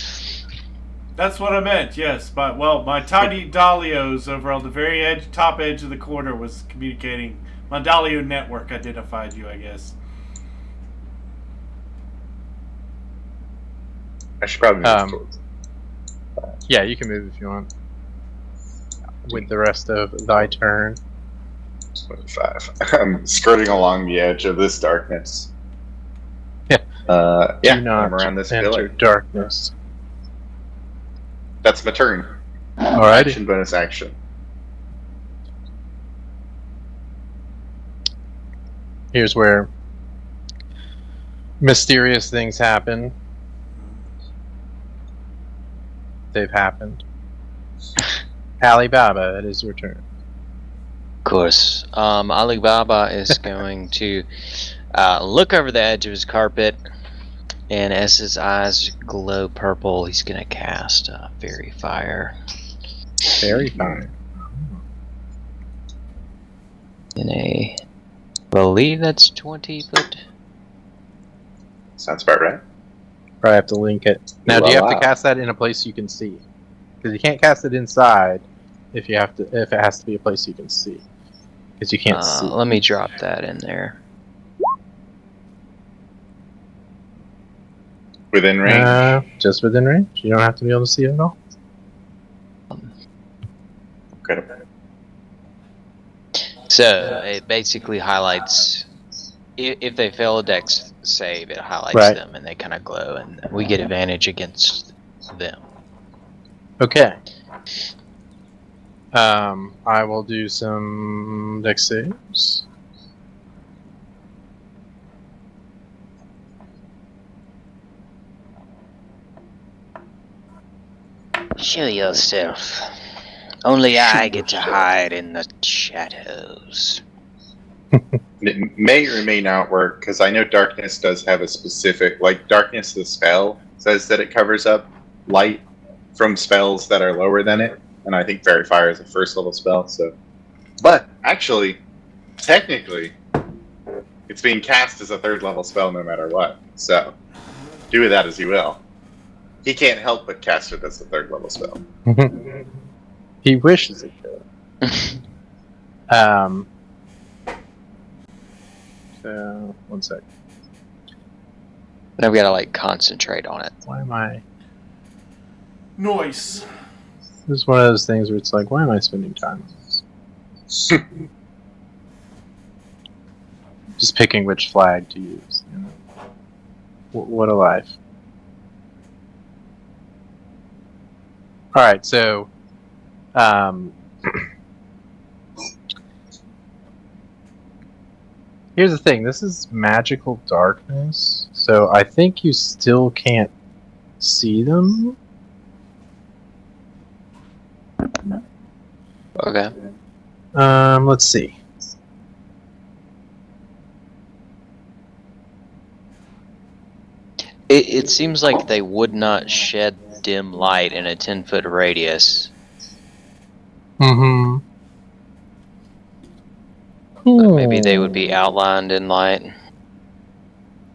That's what I meant. Yes, but my tiny Dalios over on the very top edge of the corner was communicating. My Dalio network identified you, I guess. I should probably move towards. Yeah, you can move if you want. With the rest of thy turn. 25. I'm skirting along the edge of this darkness. Yeah. Yeah, Do not I'm around this enter pillar. darkness. That's my turn. Alrighty. Action, bonus action. Here's where mysterious things happen. They've happened. Alibaba, it is your turn. Of course. Alibaba is going to look over the edge of his carpet, and as his eyes glow purple, he's going to cast Fairy Fire. Very fine. In a, believe that's 20 foot. Sounds about right. Probably have to link it. Now, do you have to Wow. cast that in a place you can see? Because you can't cast it inside if it has to be a place you can see. Because you can't see. Let me drop that in there. Within range. Just within range. You don't have to be able to see it at all. Okay. So it basically highlights if they fail a dex save, it highlights Right. them and they kind of glow, and we get advantage against them. Okay. I will do some dex saves. Show yourself. Only I get to hide in the shadows. It may or may not work, because I know darkness does have a specific, like darkness the spell says that it covers up light from spells that are lower than it, and I think Fairy Fire is a first level spell, so. But, actually, technically, it's being cast as a third level spell no matter what, so do with that as you will. He can't help but cast it as a third level spell. He wishes he could. So, one sec. And I've got to like concentrate on it. Why am I... Noise. This is one of those things where it's like, why am I spending time on this? Just picking which flag to use. You know? What a life. Alright, so... here's the thing, this is magical darkness, so I think you still can't see them. Okay. Let's see. It seems like they would not shed dim light in a 10-foot radius. Mm-hmm. But maybe they would be outlined in light.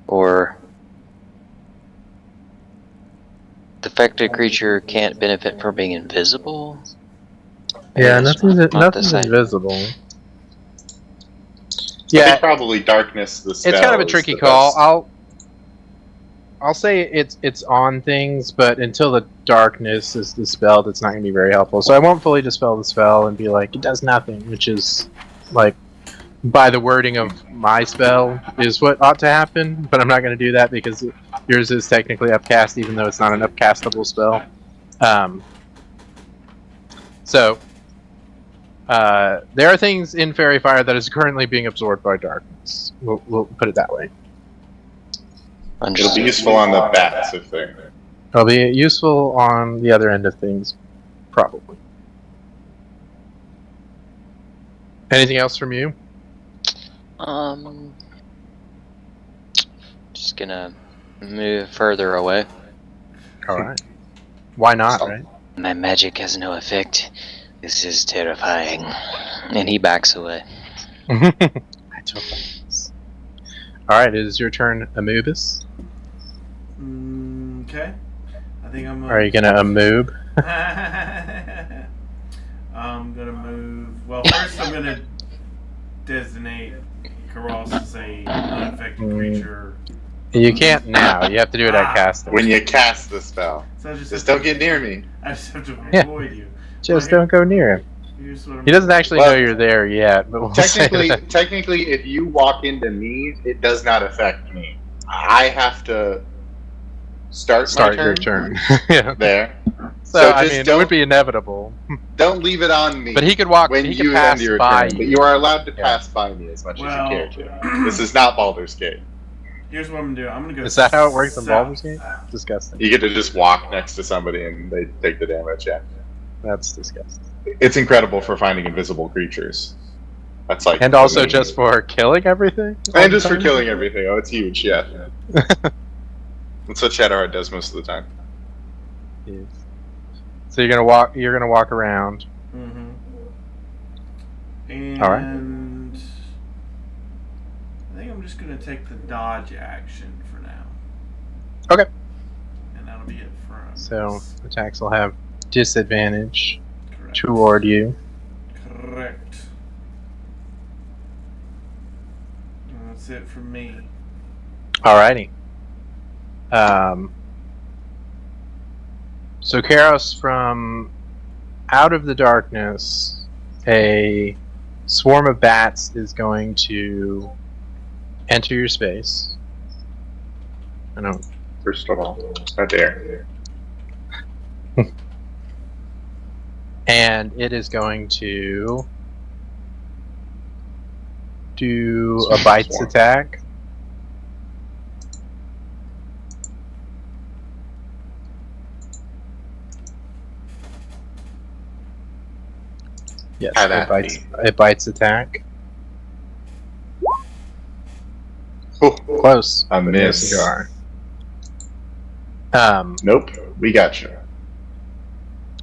Or the affected creature can't benefit from being invisible. Maybe Yeah, that's nothing's not the same. invisible. I Yeah, think probably darkness the spell it's kind of a is tricky the call. best. I'll say it's on things, but until the darkness is dispelled, it's not going to be very helpful. So I won't fully dispel the spell and be like, it does nothing, which is, like, by the wording of my spell, is what ought to happen. But I'm not going to do that because yours is technically upcast, even though it's not an upcastable spell. So, there are things in Fairy Fire that is currently being absorbed by darkness. We'll put it that way. It'll be useful on the bats if they're. It'll be useful on the other end of things, probably. Anything else from you? Just gonna move further away. All right. Why not, right? My magic has no effect. This is terrifying. And he backs away. I don't like this. All right, it is your turn, Amoebus. Okay. I think I'm. Are you gonna amoob? I'm gonna move. Well, first I'm gonna designate Karos as a unaffected creature. You can't now. You have to do it at casting. When you cast the spell, So I just don't get near me. I just have to Yeah. avoid you. Just Well, don't go near him. here's what I'm He doesn't actually Well, know you're there yet, but we'll say that. Technically, if you walk into me, it does not affect me. I have to start my your turn. Yeah. there. So, I just mean, it would be inevitable. don't leave it on me. But he could walk. when He you could pass end your by turn. you. But you are allowed to Yeah. pass by me as much as Well- you care to. This is not Baldur's Gate. Here's what I'm gonna do. I'm gonna go. Is that how it works in south. Baldur's Gate? Disgusting. You get to just walk next to somebody and they take the damage. Yeah, That's disgusting. it's incredible for finding invisible creatures. That's like, And also just for killing everything. and just for killing everything. Oh, it's huge. Yeah, that's what Shadowheart does most of the time. Yes. So you're gonna walk. You're gonna walk around. Mm-hmm. And All right. I think I'm just gonna take the dodge action for now. Okay. And that'll be it from. So attacks will have disadvantage Correct. toward you. Correct. And that's it from me. Alrighty. So Karos, from out of the darkness, a swarm of bats is going to enter your space. I know. First of all, not there. And it is going to do a bites Swarm. attack. Yes, Have at me. it bites attack. Oh, Close. a but yes, miss. you are. Nope, we got you.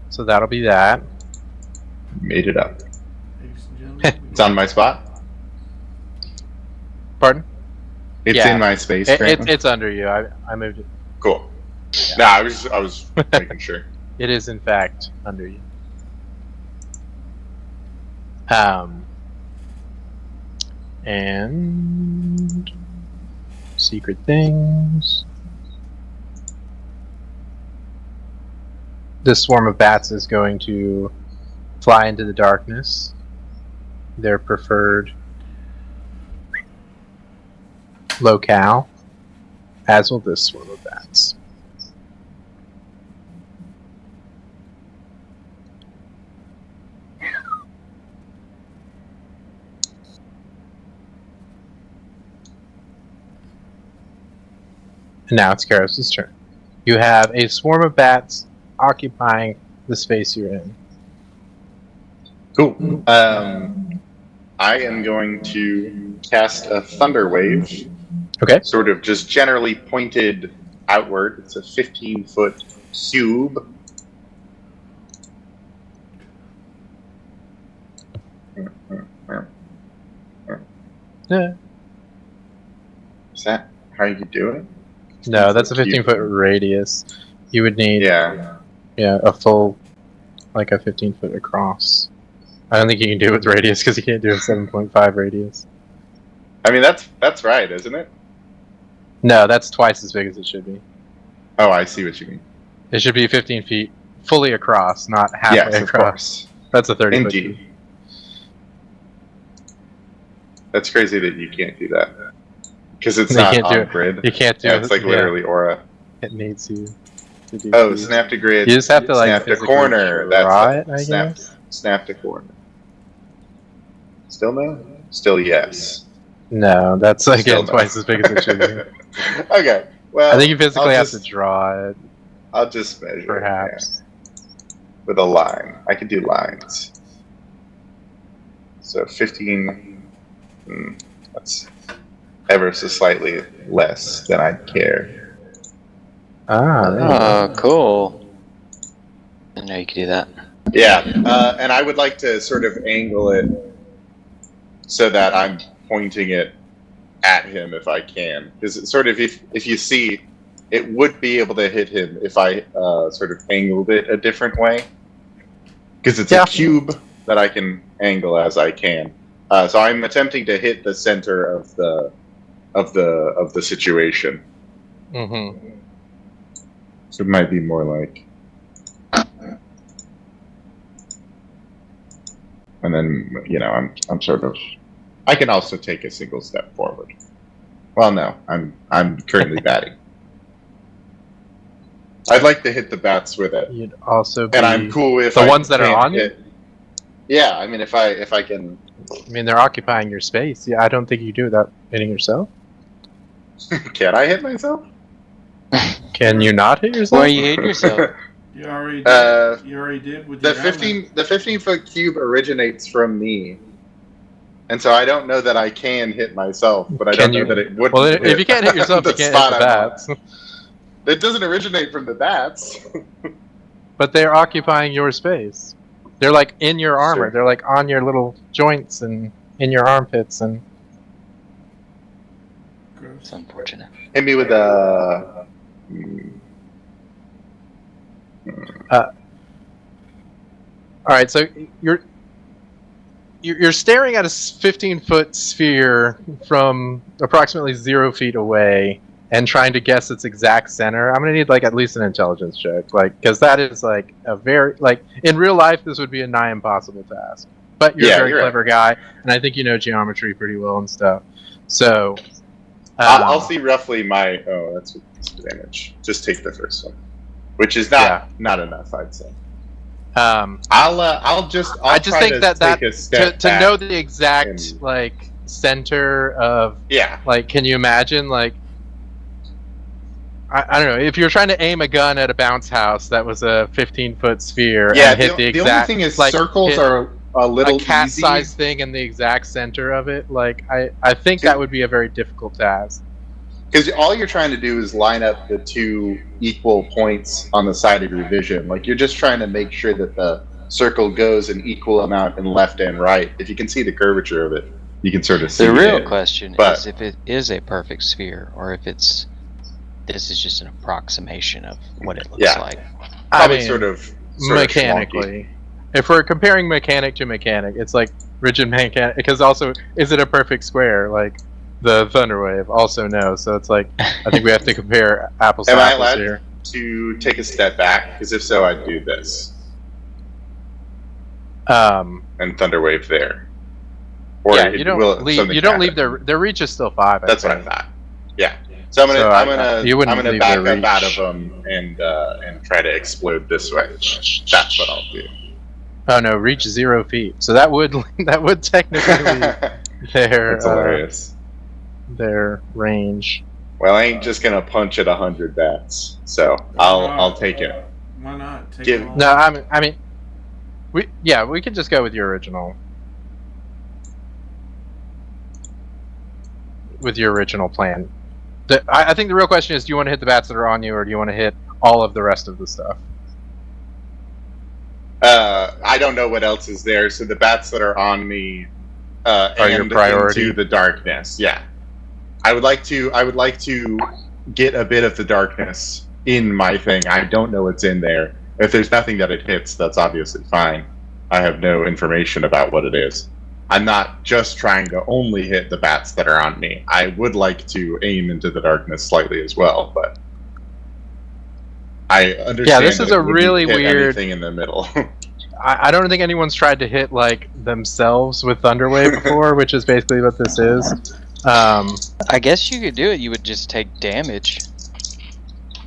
So that'll be that. Made it up. Ladies and gentlemen, It's on my spot. Pardon? It's Yeah. in my space. It's under you. I moved it. Cool. Nah, I was making sure. It is in fact under you. And secret things. This swarm of bats is going to fly into the darkness. Their preferred locale, as will this swarm of bats. And now it's Karos' turn. You have a swarm of bats occupying the space you're in. Cool. I am going to cast a thunder wave. Okay. Sort of just generally pointed outward. It's a 15-foot cube. Yeah. Is that how you do it? No, that's a 15-foot radius. You would need Yeah. a full, like a 15-foot across. I don't think you can do it with radius because you can't do a 7.5 radius. I mean, that's right, isn't it? No, that's twice as big as it should be. Oh, I see what you mean. It should be 15 feet fully across, not halfway Yes, of across. course. That's a 30 foot. Indeed. That's crazy that you can't do that. Because it's You not can't do on it. grid. You can't do Yeah, it. it's like literally aura. It needs you to do Oh, these. snap to grid. You just have to like snap to physically corner. draw That's it, I snap. guess. Snap to corner. Still no? Still yes. No, that's Still again no. twice as big as it should be. Okay. Well, I think you physically I'll have to just- draw it, I'll just measure it, perhaps. yeah, with a line. I can do lines. So 15. That's ever so slightly less than I'd care. Oh, cool. I didn't know you could do that. Yeah, and I would like to sort of angle it so that I'm pointing it at him if I can. Because it's sort of, if you see, it would be able to hit him if I sort of angled it a different way. Because it's a cube that I can angle as I can. So I'm attempting to hit the center of the situation. Mm-hmm. So it might be more like, and then I'm sort of, I can also take a single step forward. Well, no, I'm currently batting. I'd like to hit the bats with it. You'd also be and I'm cool if the I ones that are can't on you. hit. Yeah, I mean, if I can. I mean, they're occupying your space. Yeah, I don't think you do without hitting yourself. Can I hit myself? Can you not hit yourself? Why you hit yourself? You already did. You already did with The your 15-foot cube originates from me, and so I don't know that I can hit myself, but I don't know that it would. Well, if you can't hit yourself, you can't hit the bats. It doesn't originate from the bats. But they're occupying your space. They're like in your armor. Sure. They're like on your little joints and in your armpits and. It's unfortunate. Hit me with a. All right, so you're staring at a 15-foot sphere from approximately 0 feet away and trying to guess its exact center. I'm gonna need like at least an intelligence check, like because that is like a very like in real life this would be a nigh impossible task. But you're a very clever guy, and I think you know geometry pretty well and stuff. So I'll see roughly my. Oh, that's damage. Just take the first one, which is not enough, I'd say. I just think that take a step to know the exact like center of like, can you imagine like I don't know if you're trying to aim a gun at a bounce house that was a 15-foot sphere and hit the exact. The only thing is like, circles are a little a cat-sized thing in the exact center of it. Like I think that would be a very difficult task. Because all you're trying to do is line up the two equal points on the side of your vision. Like you're just trying to make sure that the circle goes an equal amount in left and right. If you can see the curvature of it, you can sort of see the real it. question is if it is a perfect sphere or if this is just an approximation of what it looks like. Probably sort of mechanically. If we're comparing mechanic to mechanic, it's like rigid mechanic. Because also, is it a perfect square? Like the Thunderwave also no. So it's like I think we have to compare apples to apples here. Am I allowed to take a step back? Because if so, I'd do this. And Thunderwave there. Or yeah, you don't leave. You don't leave their reach is still 5. That's what I thought. Yeah. So I'm gonna back up out of them and try to explode this way. That's what I'll do. Oh no, reach 0 feet. So that would technically be their That's hilarious. Their range. Well, I ain't just gonna punch at 100 bats, so I'll take it. Why not? No, I mean, we could just go with your original. With your original plan. I think the real question is, do you want to hit the bats that are on you, or do you want to hit all of the rest of the stuff? I don't know what else is there, so the bats that are on me are your priority. Into the darkness. Yeah, I would like to get a bit of the darkness in my thing. I don't know what's in there. If there's nothing that it hits, that's obviously fine. I have no information about what it is. I'm not just trying to only hit the bats that are on me. I would like to aim into the darkness slightly as well, but I understand. Yeah, this is a really weird thing in the middle. I don't think anyone's tried to hit like themselves with Thunderwave before, which is basically what this is. I guess you could do it. You would just take damage.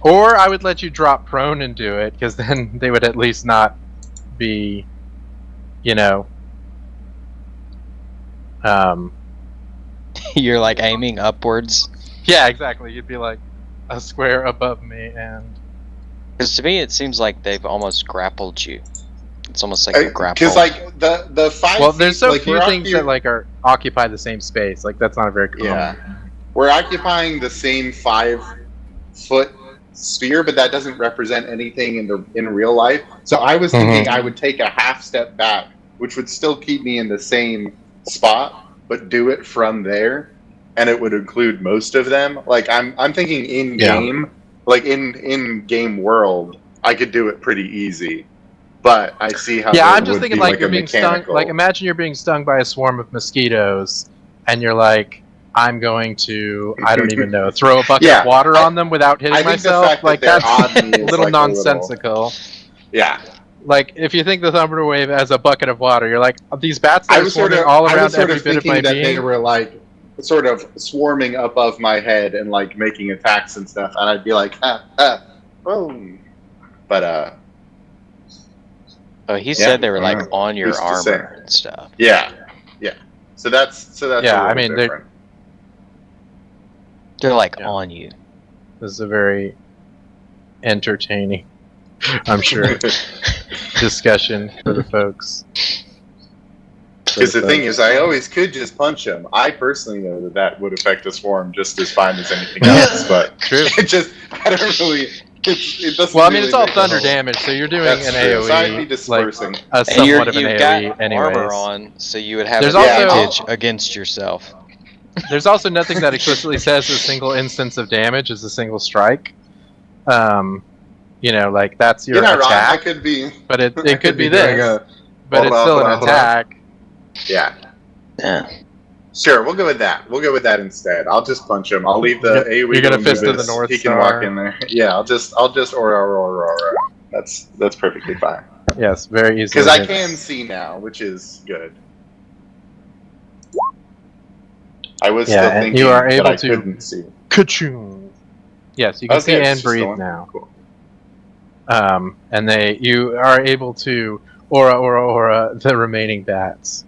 Or I would let you drop prone and do it, because then they would at least not be, you know. You're like aiming upwards. Yeah, exactly. You'd be like a square above me, and because to me it seems like they've almost grappled you. It's almost like a grapple. Because like the 5. Well, there's so like, few things that like are occupy the same space. Like that's not a very common. Yeah, we're occupying the same 5-foot sphere, but that doesn't represent anything in real life. So I was thinking I would take a half step back, which would still keep me in the same spot, but do it from there, and it would include most of them. Like I'm thinking in game, like in game world, I could do it pretty easy. But I see how. Yeah, there I'm just would thinking be, like you're a being stung. mechanical- Like imagine you're being stung by a swarm of mosquitoes, and you're like, I'm going to, I don't even know, throw a bucket of water on them without hitting I think the myself. fact that Like they're that's on me a is little like nonsensical. Yeah. Like if you think the Thunder Wave as a bucket of water, you're like these bats that I are was sort swarming of all I around was sort every of bit of thinking my that being. they were like sort of swarming above my head and like making attacks and stuff, and I'd be like, boom. But Oh, he said they were like on your Who's to say? armor and stuff. yeah. So that's Yeah, a little I mean, they're- different. They're like Yeah. on you. This is a very entertaining, I'm sure, discussion for the folks. Because the thing is, I always could just punch him. I personally know that would affect a swarm just as fine as anything else, but True. it just, I don't really, it doesn't Well, I mean, really it's all make a thunder whole- damage, so you're doing That's an true. AoE, So I'd be like dispersing. a And somewhat of an you've AoE, got anyways. armor on, so you would have There's an also- advantage against yourself. There's also nothing that explicitly says a single instance of damage is a single strike. You know, like that's your You're not wrong. I attack, could be. but it I could be doing this, a- but it's still an attack. Yeah. Yeah. Sure, we'll go with that. We'll go with that instead. I'll just punch him. I'll leave the AoE. You're gonna to fist of Anubis. the North He can Star. walk in there. Yeah, I'll just aura. That's perfectly fine. Yes, very easily. Because I hits. can see now, which is good. I was Yeah, still and thinking you are that able I to- couldn't see. Ka-choom. Yes, you can see Okay, it's and just breathe going. now. Cool. And you are able to aura the remaining bats.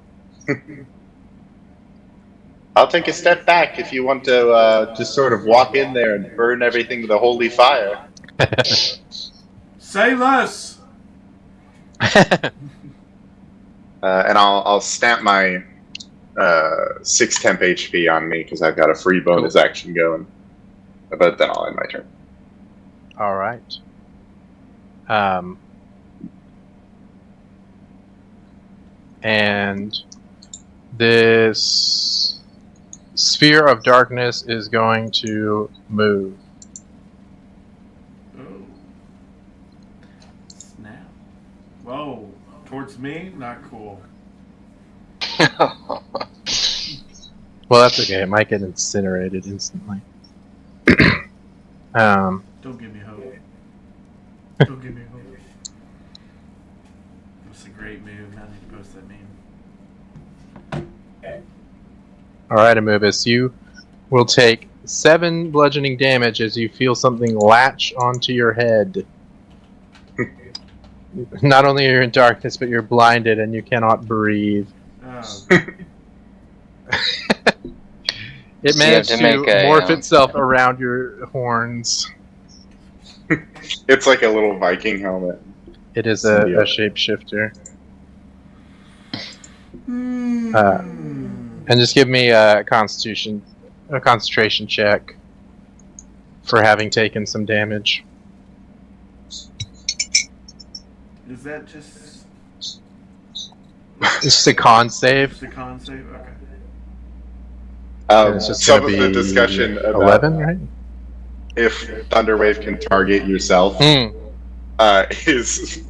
I'll take a step back if you want to just sort of walk in there and burn everything with a holy fire. Say less. And I'll stamp my 6 temp HP on me because I've got a free bonus action going. But then I'll end my turn. All right. And this sphere of darkness is going to move. Oh. Snap. Whoa. Towards me? Not cool. Well, that's okay. It might get incinerated instantly. Don't give me hope. Don't give me hope. That's a great move. Now I need to post that meme. All right, Anubis, you will take 7 bludgeoning damage as you feel something latch onto your head. Not only are you in darkness, but you're blinded and you cannot breathe. Oh. It So you have managed to to make a, morph itself around your horns. It's like a little Viking helmet. It is a shapeshifter. And just give me a concentration check for having taken some damage. Is that just It's just a con save. a con save? Okay. And it's just Some gonna of the be discussion about 11, right? if Thunderwave can target yourself is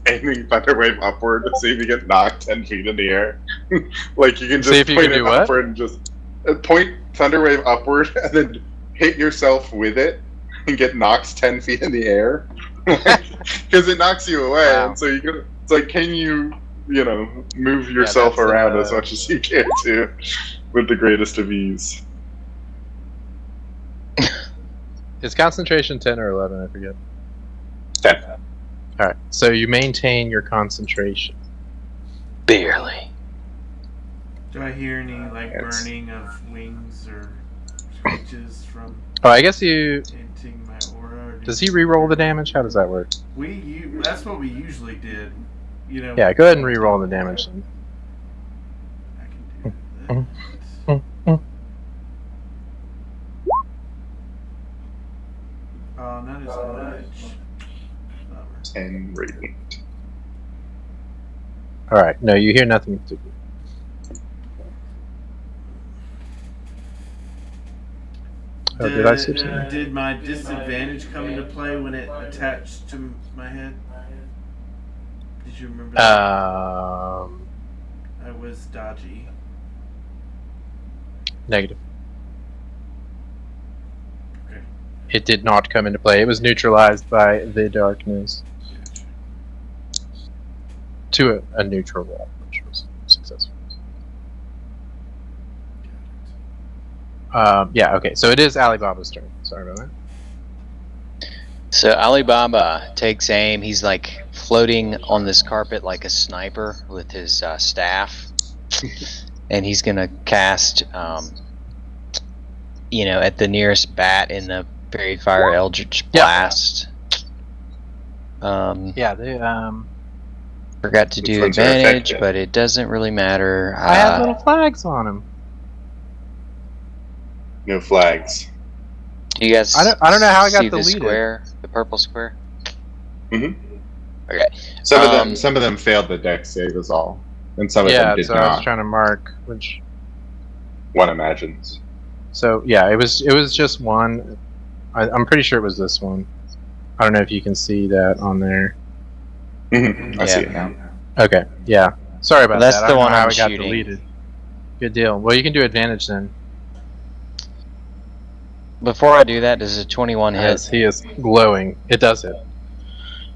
aiming Thunderwave upward to see if you get knocked 10 feet in the air. Like you can See just if you point can it do what? upward and just point Thunderwave upward and then hit yourself with it and get knocked 10 feet in the air. Because it knocks you away, Wow. and so you can, it's like, can you move yourself that's, around as much as you can too, with the greatest of ease. Is concentration 10 or 11? I forget. 10. Alright, so you maintain your concentration. Barely. Do I hear any like Yes. burning of wings or screeches from Oh, I guess you... hinting my aura? Or Does he re-roll the damage? How does that work? That's what we usually did. you know. Yeah, go ahead and re-roll the damage. I can do that. Not as much. Bummer. 10 radiant. All right. No, you hear nothing particular. Oh, did I skip something? Did my disadvantage come into play when it attached to my head? Did you remember that? I was dodgy. Negative. Okay. It did not come into play. It was neutralized by the darkness to a neutral wall, which was successful. Yeah, okay. So it is Alibaba's turn. Sorry about that. So Alibaba takes aim. He's like floating on this carpet like a sniper with his staff, and he's gonna cast, at the nearest bat in the Fairy Fire Eldritch Blast. Yeah, they Forgot to Which do ones are advantage, effective? but it doesn't really matter. I have little flags on them. No flags. Do you guys? I don't know how I got see the deleted. square, the purple square. Mhm. Okay. Some of them failed the dex save is all, and some of Yeah, them did so I was not. trying to mark which. One imagines. So yeah, it was just one. I'm pretty sure it was this one. I don't know if you can see that on there. I see it now. Okay, yeah. Sorry about That's that. I the don't one know how I'm it got shooting. deleted. Good deal. Well, you can do advantage then, Before I do that, does a 21 hit? as he is glowing. It does hit.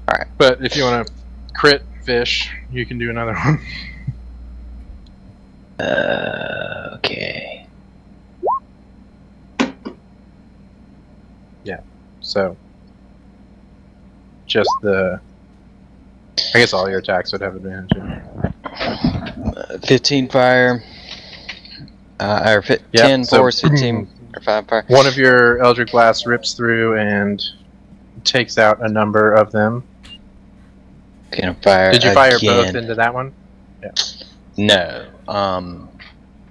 Alright. But if you want to crit fish, you can do another one. Okay. So, just the. I guess all your attacks would have advantage. Yeah. 15 fire. Or 10 so- force, 15 or 5 fire. One of your Eldritch Blasts rips through and takes out a number of them. Gonna fire. Did you fire again. both into that one? No.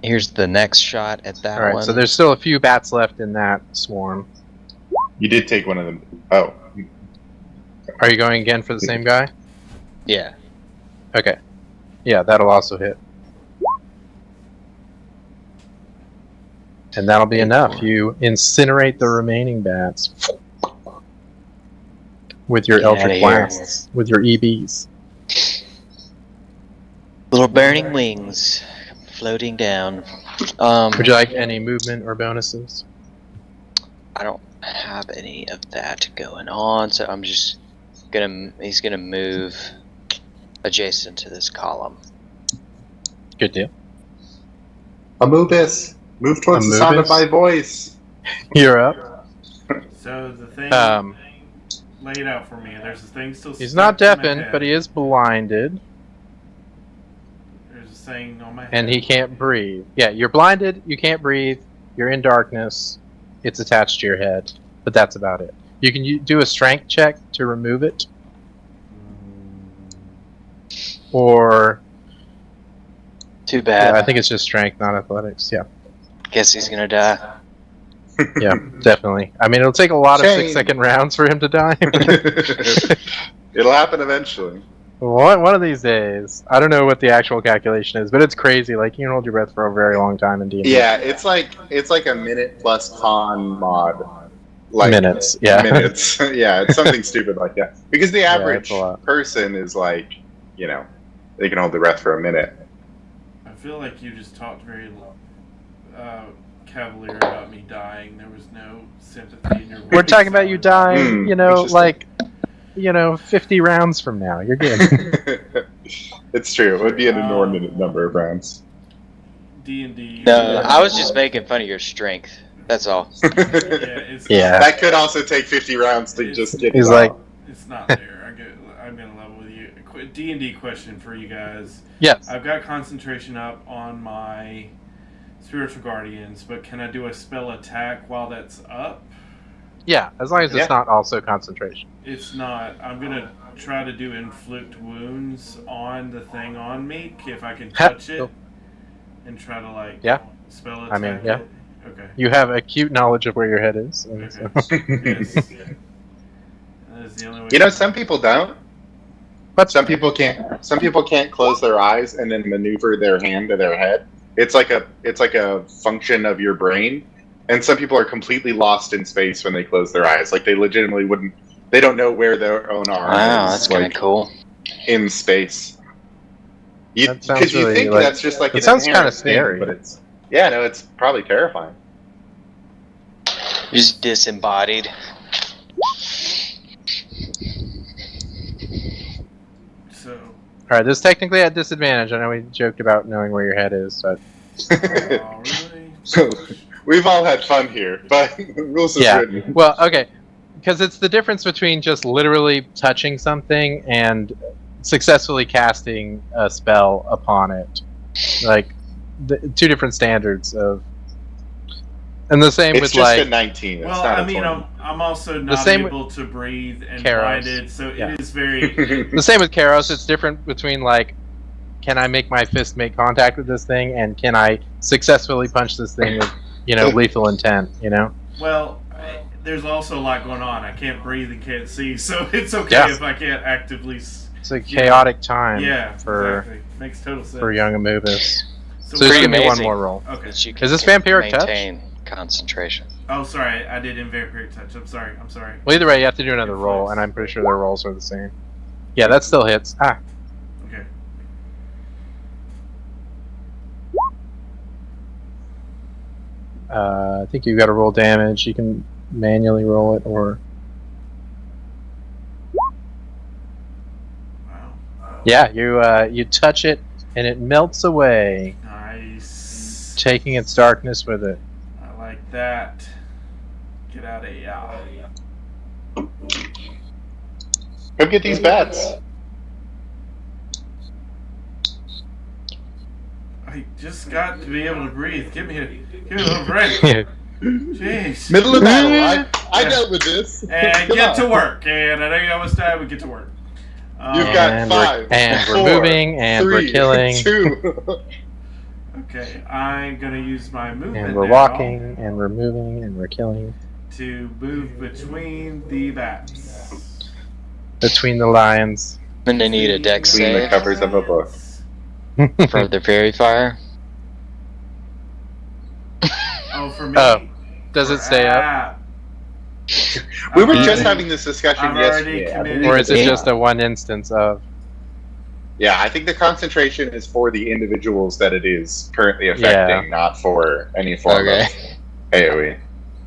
Here's the next shot at that Alright, one. so there's still a few bats left in that swarm. You did take one of them. Oh, Are you going again for the same guy? Yeah. Okay. Yeah, that'll also hit. And that'll be enough. You incinerate the remaining bats with your Get outta Eldritch here. Blasts, with your EBs. Little burning wings floating down. Would you like any movement or bonuses? I don't have any of that going on, so I'm just gonna. He's gonna move adjacent to this column. Good deal. Amubis, move towards the sound of Amubis? my voice. You're up. So the thing lay it out for me. There's this thing still. He's stuck not to my deafened, head. but he is blinded, There's a thing on my head. and he can't breathe. Yeah, you're blinded, you can't breathe, you're in darkness, it's attached to your head, but that's about it. You can do a strength check to remove it, or Too bad. I think it's just strength, not athletics. Yeah, Guess he's gonna die. yeah, definitely. I mean, it'll take a lot of Shame. 6-second rounds for him to die. It'll happen eventually. One of these days. I don't know what the actual calculation is, but it's crazy. Like, you can hold your breath for a very long time in D&D. Yeah, it's like a minute plus con mod. Like Minutes, yeah. Minutes. Yeah, it's something stupid like that. Because the average it's a lot. person is like, they can hold their breath for a minute. I feel like you just talked very cavalier about me dying. There was no sympathy in your voice. We're talking about you dying, interesting. 50 rounds from now. You're good. It's true. It would be an inordinate number of rounds. D&D. No, I was just making fun of your strength. That's all. It's Yeah. That could also take 50 rounds to just get He's it like, out. It's not there. I'm gonna level with you. D&D question for you guys. yes. I've got concentration up on my spiritual guardians, but can I do a spell attack while that's up? Yeah, as long as Yeah. it's not also concentration. It's not. I'm gonna try to do inflict wounds on the thing on me if I can touch it, and try to like spell attack it. Okay. You have acute knowledge of where your head is. And Okay. so. Yes. That is the only way. You know, some people don't. But Some people can't. Some people can't close their eyes and then maneuver their hand to their head. It's like a function of your brain. And some people are completely lost in space when they close their eyes. Like they legitimately wouldn't. They don't know where their own arm Wow, is. that's kind of cool. In space. That sounds Because you really, think like- that's just like it an sounds kinda inherent thing, scary. but it's it's probably terrifying. Just disembodied. So. All right, this is technically at disadvantage. I know we joked about knowing where your head is, but Oh, really? So we've all had fun here, but rules is yeah. written. Well, okay, because it's the difference between just literally touching something and successfully casting a spell upon it. Like the two different standards of, and the same It's with just like a 19. It's Well, not I a mean, 20. I'm also not same able to breathe and Karos. blinded, so Yeah. it is very. the same with Karos. It's different between like, can I make my fist make contact with this thing, and can I successfully punch this thing with, lethal intent? Well, there's also a lot going on. I can't breathe and can't see, so it's okay Yeah. if I can't actively. It's a chaotic time for exactly. Makes total sense. for young Amubis. So we- just Pretty give me one amazing. more roll. Okay. That you Is this can vampiric touch? maintain concentration. Oh, sorry. I did in vampiric touch. I'm sorry. Well, either way, you have to do another roll, and I'm pretty sure their rolls are the same. Yeah, that still hits. Ah, Okay. I think you've got to roll damage. You can manually roll it, or Wow. yeah, you touch it, and it melts away, Nice. taking its darkness with it. I like that. Get out of here. Come get these bats. I just got to be able to breathe. Give me a little break. Jeez. Middle of battle. I dealt with this. And Come get on. to work. And I know you almost died. We get to work. You've got And 5. we're 4, moving, and we're 3, killing. 2. Okay, I'm gonna use my movement And we're now walking, and we're moving, and we're killing. to move between the bats. Between the lines. And they need a dex Between the save covers of a book. for the fairy fire. Oh, for me. Oh, does it For stay up? app. We were I've just already- having this discussion I've already yesterday. I committed- believe Or is it Yeah. just a one instance of? Yeah, I think the concentration is for the individuals that it is currently affecting, not for any form Okay. of AoE.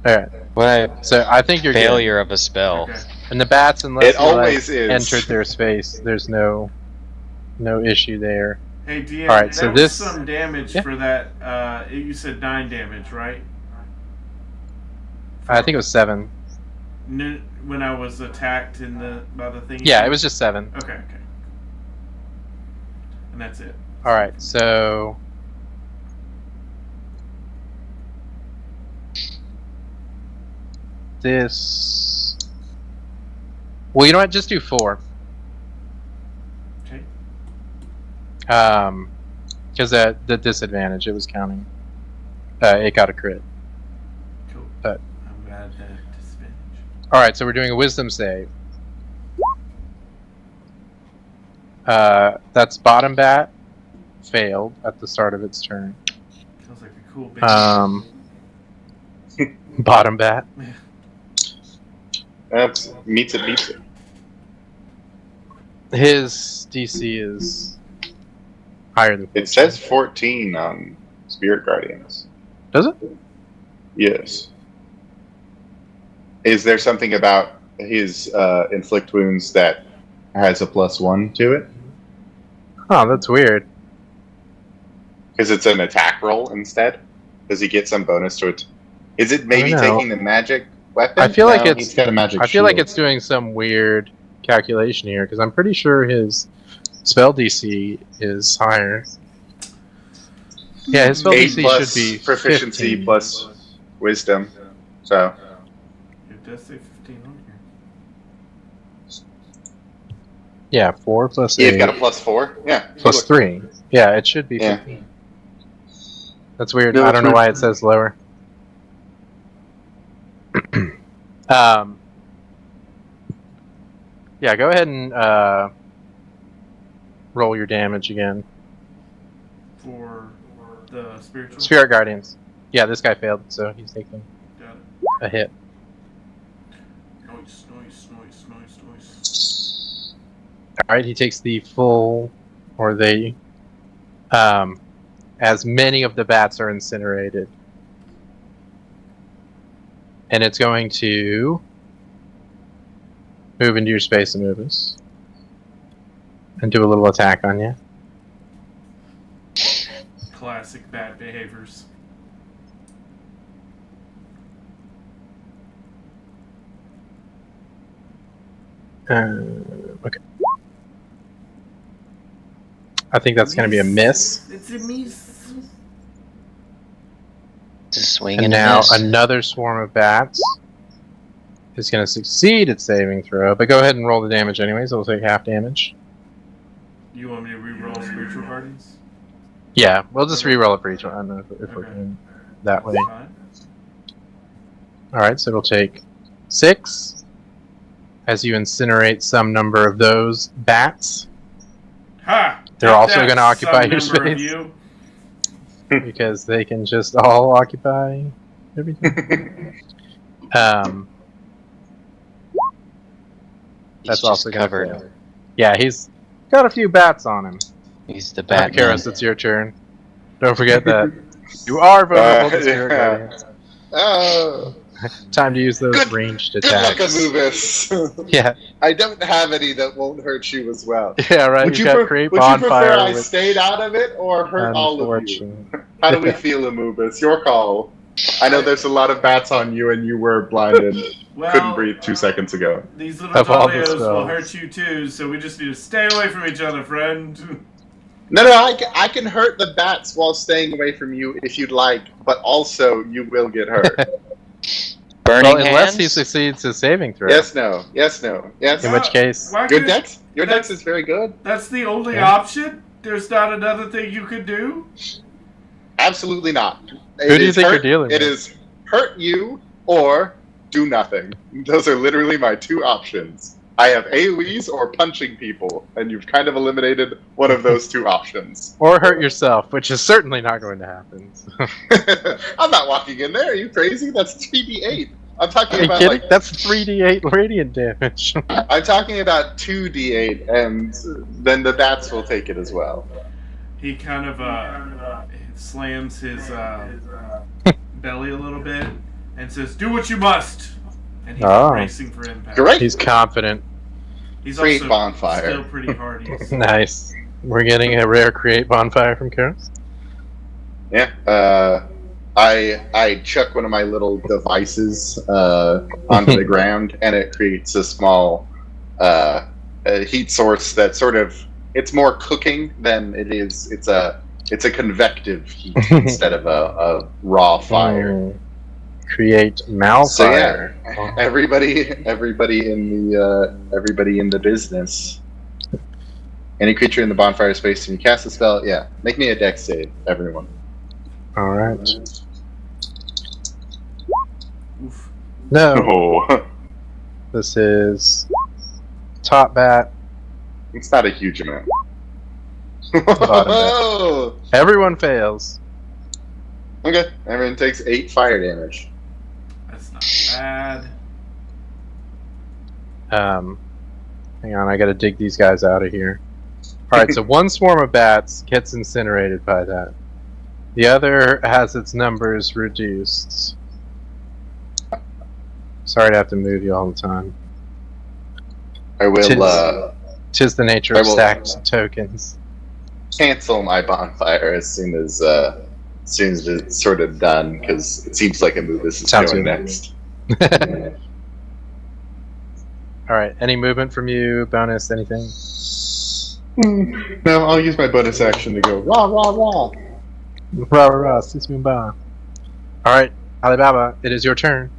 Alright, What a so I think you're good. failure of a spell. Okay. And the bats, unless It you like, always is. entered their space, there's no issue there. Hey, DM, Alright, that so was this- some damage Yeah. for that. You said 9 damage, right? I think it was 7. When I was attacked by the thing. Yeah, it was just 7. Okay. And that's it. Alright, so. This. Well, you know what? Just do 4. Okay. Because the disadvantage it was counting. It got a crit. Cool. But- I'm glad that disadvantage. Alright, so we're doing a wisdom save. That's bottom bat. Failed at the start of its turn. Sounds like a cool bit. Bottom bat. That's meets it, beats it. His DC is higher than. It says 14 on Spirit Guardians. Does it? Yes. Is there something about his inflict wounds that has a +1 to it? Oh, that's weird. Because it's an attack roll instead? Does he get some bonus to it? Is it maybe I don't know. taking the magic weapon? I feel like No, it's- he's got a magic I feel like shield. it's doing some weird calculation here because I'm pretty sure his spell DC is higher. Yeah, his spell 8 DC plus should be proficiency 15. plus wisdom. So It does say 15 on here. Yeah, 4 plus You've 8 got a +4. Yeah. plus 3. Yeah, it should be Yeah. 15. That's weird. No, I that's don't know weird. why it says lower. Yeah, go ahead and roll your damage again. For the spiritual. Spirit Guardians. Yeah, this guy failed, so he's taking Got it. a hit. Noise. Alright, he takes the full, or the, as many of the bats are incinerated. And it's going to move into your space and move us. And do a little attack on you. Classic bad behaviors. Okay. I think that's going to be a miss. It's a miss. It's a swing And and a now miss. another swarm of bats is going to succeed at saving throw. But go ahead and roll the damage anyways. It'll take half damage. You want me to re-roll spiritual guardians? Yeah, we'll just re-roll it for each one. I don't know if we're Okay. doing that way. Fine. Alright, so it'll take 6 as you incinerate some number of those bats. Ha! They're Take also that, gonna occupy some your number of space. you. Because they can just all occupy everything. He's That's just also gonna covered. fail. Yeah, he's got a few bats on him. He's the Batman. Karos, it's your turn. Don't forget that you are vulnerable to Spirit yeah. Guardians. Oh, Time to use those Good- ranged Good luck, attacks. Anubis. Yeah, I don't have any that won't hurt you as well. yeah, right. Would You've you, got Create would you prefer Bonfire I with stayed out of it or hurt all of you? Unfortunate. How do we feel, Anubis? Your call. I know there's a lot of bats on you and you were blinded. Well, Couldn't breathe 2 seconds ago. these little Of all the dolios will spells. hurt you too, so we just need to stay away from each other, friend. No, I can hurt the bats while staying away from you if you'd like, but also you will get hurt. Burning Well, unless he hands? succeeds his saving throw. Yes, no. Yes, no. Yes. In which case, Why Your could- dex? Your That's- dex is very good. That's the only Yeah. option? There's not another thing you could do? Absolutely not. Who do you think you're dealing It with? is hurt you or do nothing. Those are literally my 2 options. I have AoEs or punching people, and you've kind of eliminated one of those 2 options. or hurt yourself, which is certainly not going to happen. I'm not walking in there. Are you crazy? That's 3d8. I'm Are talking you about kidding? like That's 3d8 radiant damage. I'm talking about 2d8, and then the bats will take it as well. He kind of slams his belly a little bit and says, "Do what you must!" And he's Oh. racing for impact. Great. He's confident. He's Create also bonfire. still pretty hardy. so- Nice. We're getting a rare Create Bonfire from Karos. Yeah. I chuck one of my little devices onto the ground, and it creates a small heat source that sort of it's more cooking than it is. It's a convective heat instead of a raw fire. Mm. Create Malfire. So yeah, everybody in the business. Any creature in the bonfire space, and you cast a spell, yeah, make me a dex save, everyone. Alright. Oof. No, Oh, this is Top Bat. it's not a huge amount. Oh, Everyone fails. okay, everyone takes 8 fire damage. That's not bad. Hang on, I gotta dig these guys out of here. Alright, so one swarm of bats gets incinerated by that. The other has its numbers reduced. Sorry to have to move you all the time. I will Tis the nature I of will- stacked tokens. cancel my bonfire as soon as it's sort of done, because it seems like Anubis is Sounds going good. next. Alright, any movement from you? Bonus, anything? No, I'll use my bonus action to go rah rah rah. Rah, rah, rah, sis me ba. Alright, Alibaba, it is your turn.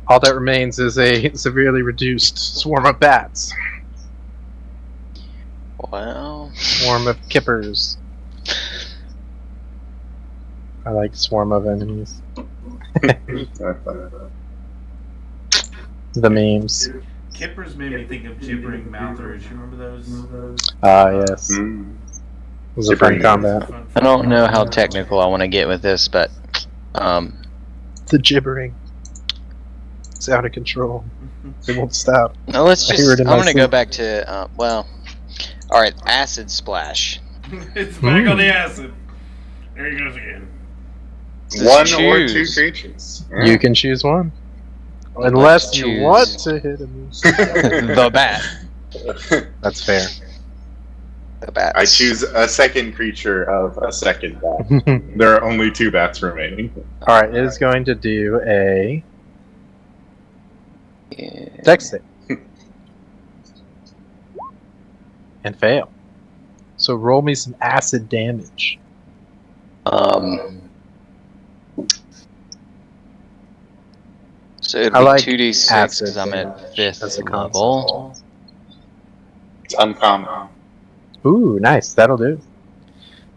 All that remains is a severely reduced swarm of bats. Well, Swarm of kippers. I like swarm of enemies. The memes. Kippers made me think of gibbering mouthers. You remember those? Ah, yes. It Mm. was a fun Gibbering. combat. I don't know how technical I want to get with this, but The gibbering. It's out of control. It won't stop. no, let's I hear just. it in I'm my gonna go sleep. back to well. All right, acid splash. It's back on the acid. There he goes again. One Just or two choose. creatures. You can choose one. I'd like Unless to you choose want to hit him. the bat. That's fair. The bat. I choose a second creature of a second bat. There are only 2 bats remaining. Alright, it is going to do a dex save. And fail. So roll me some acid damage. So it'd I be like 2d6 acid because I'm at damage 5th as a level. It's uncommon. Ooh, nice. That'll do.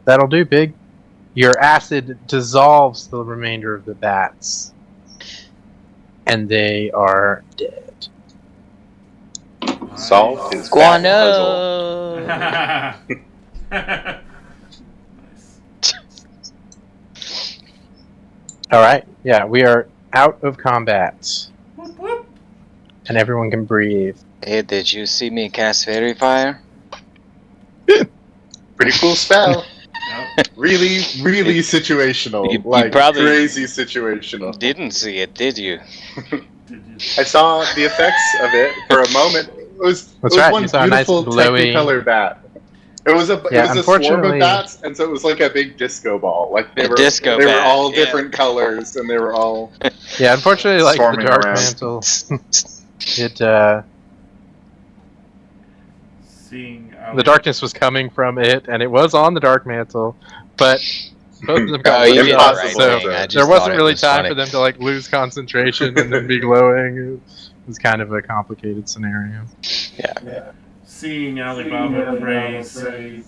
That'll do, big. Your acid dissolves the remainder of the bats. And they are dead. Solved his bat puzzle. Guano! Nice. Alright, yeah, we are out of combat. Whoop, whoop. And everyone can breathe. Hey, did you see me cast Fairy Fire? Pretty cool spell. Yep. Really, really situational. You like, probably crazy situational. Didn't see it, did you? Did you? I saw the effects of it for a moment. It was That's right, one you saw a nice beautiful glowy- Technicolor bat. It was a Yeah, it was a swarm of unfortunately- bats, and so it was like a big disco ball. Like they A were disco they were bat, all yeah. different colors, and they were all Yeah, unfortunately, like the Swarming Dark around. Mantle, it Seeing the darkness was coming from it, and it was on the Dark Mantle, but both of them got Oh, you lit did the up, Impossible. right so thing. I just there thought wasn't it really was time funny. for them to like lose concentration and then be glowing. It was kind of a complicated scenario. Seeing Alibaba praise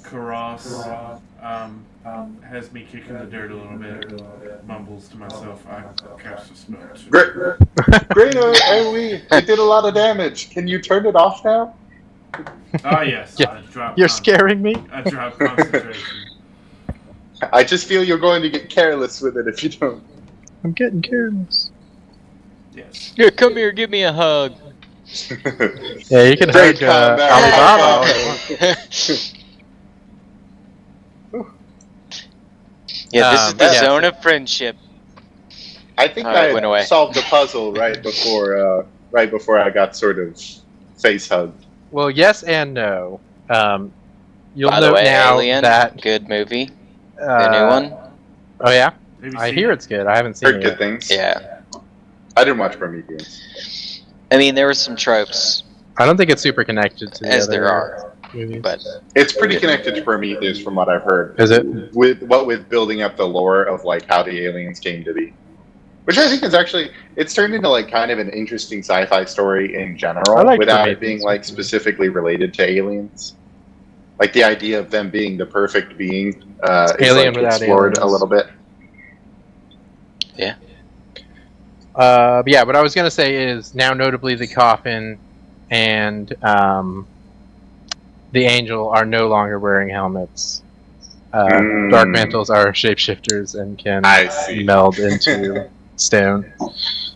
Karas has me kicking the dirt a little bit. Mumbles to myself, I cast a spell too. great. Great AoE. It did a lot of damage. Can you turn it off now? Oh yes, Yeah, I dropped You're scaring me. I dropped concentration. I just feel you're going to get careless with it if you don't. I'm getting careless. Yes. Here, come here, give me a hug. Yeah, you can Great hug combat. Alibaba. all you want. Yeah, this is the But yeah, zone so- of friendship. I think Alright, went away. I solved the puzzle right before I got sort of face hugged. Well, yes and no. You'll By the note way, now Alien, that good movie. The new one. Oh yeah, Have you I seen hear it? it's good. I haven't seen Heard it good yet. things. Yeah. I didn't watch Prometheus. I mean, there were some tropes, I don't think it's super connected to the as other there are, movies. but It's pretty connected to Prometheus from what I've heard. Is it? With building up the lore of like how the aliens came to be. Which I think is actually it's turned into like kind of an interesting sci-fi story in general I like without it Prometheus. being like specifically related to aliens. Like the idea of them being the perfect being is Alien like without explored a aliens. little bit. But yeah, what I was gonna say is now notably the coffin and the angel are no longer wearing helmets. Dark mantles are shapeshifters and can I see. meld into stone.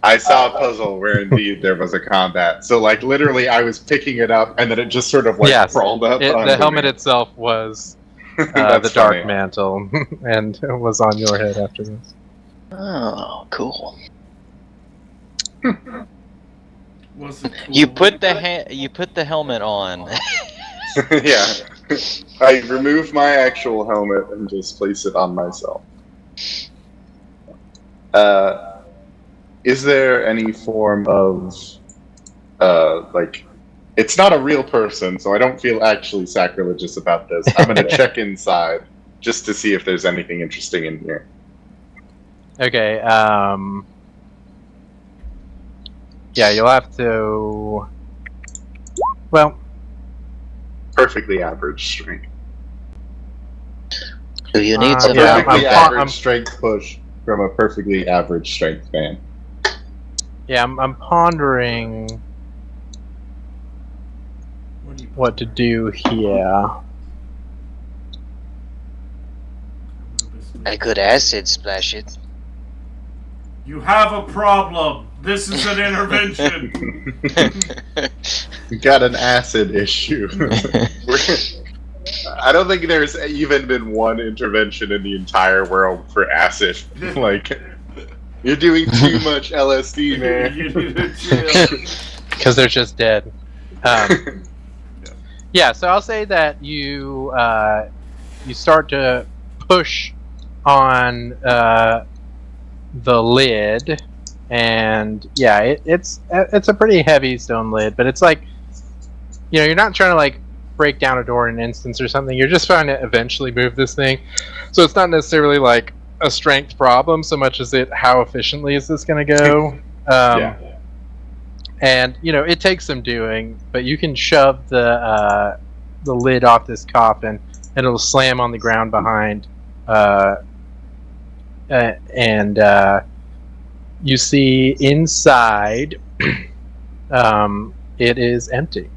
I saw a puzzle where indeed there was a combat. So like literally I was picking it up and then it just sort of like Yes. crawled up. The onto helmet me. itself was That's the dark funny. mantle and was on your head after this. oh, cool. Was it cool? You put the helmet on. Yeah. I remove my actual helmet and just place it on myself. Is there any form of like it's not a real person, so I don't feel actually sacrilegious about this. I'm gonna check inside just to see if there's anything interesting in here. Okay, yeah, you'll have to. Well, perfectly average strength. Do you need some yeah, help? Perfectly I'm- average strength push from a perfectly average strength man. Yeah, I'm pondering What do you what to do here. I could acid splash it. You have a problem. This is an intervention. We got an acid issue. I don't think there's even been one intervention in the entire world for acid. Like, you're doing too much LSD, man. You need to chill. Because they're just dead. Yeah, so I'll say that you start to push on the lid, and yeah, it's a pretty heavy stone lid, but it's like, you know, you're not trying to like break down a door in an instance or something. You're just trying to eventually move this thing, so it's not necessarily like a strength problem so much as how efficiently is this going to go. Yeah. And you know, it takes some doing, but you can shove the lid off this coffin, and it'll slam on the ground behind. And you see inside, it is empty.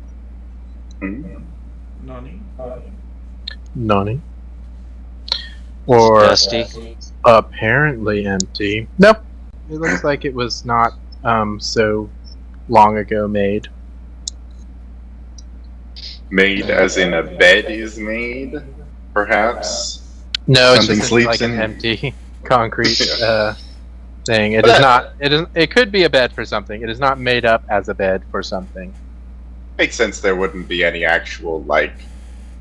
Nani? Nani? Or Dusty. apparently empty. Nope. It looks like it was not so long ago made. Made as in a bed is made, perhaps. No, it's Something just sleeps like an in. empty concrete thing. It is not. It is. It could be a bed for something. It is not made up as a bed for something. Makes sense there wouldn't be any actual, like,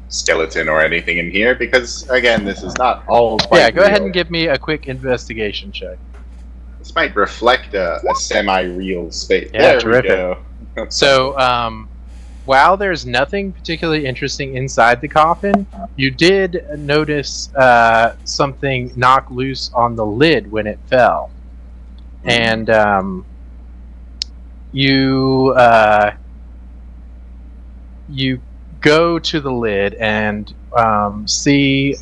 skeleton or anything in here, because, again, this is not all quite Yeah, go ahead real. and give me a quick investigation check. This might reflect a semi-real space. Yeah, there terrific. we go. So, while there's nothing particularly interesting inside the coffin, you did notice something knock loose on the lid when it fell, and you go to the lid and see.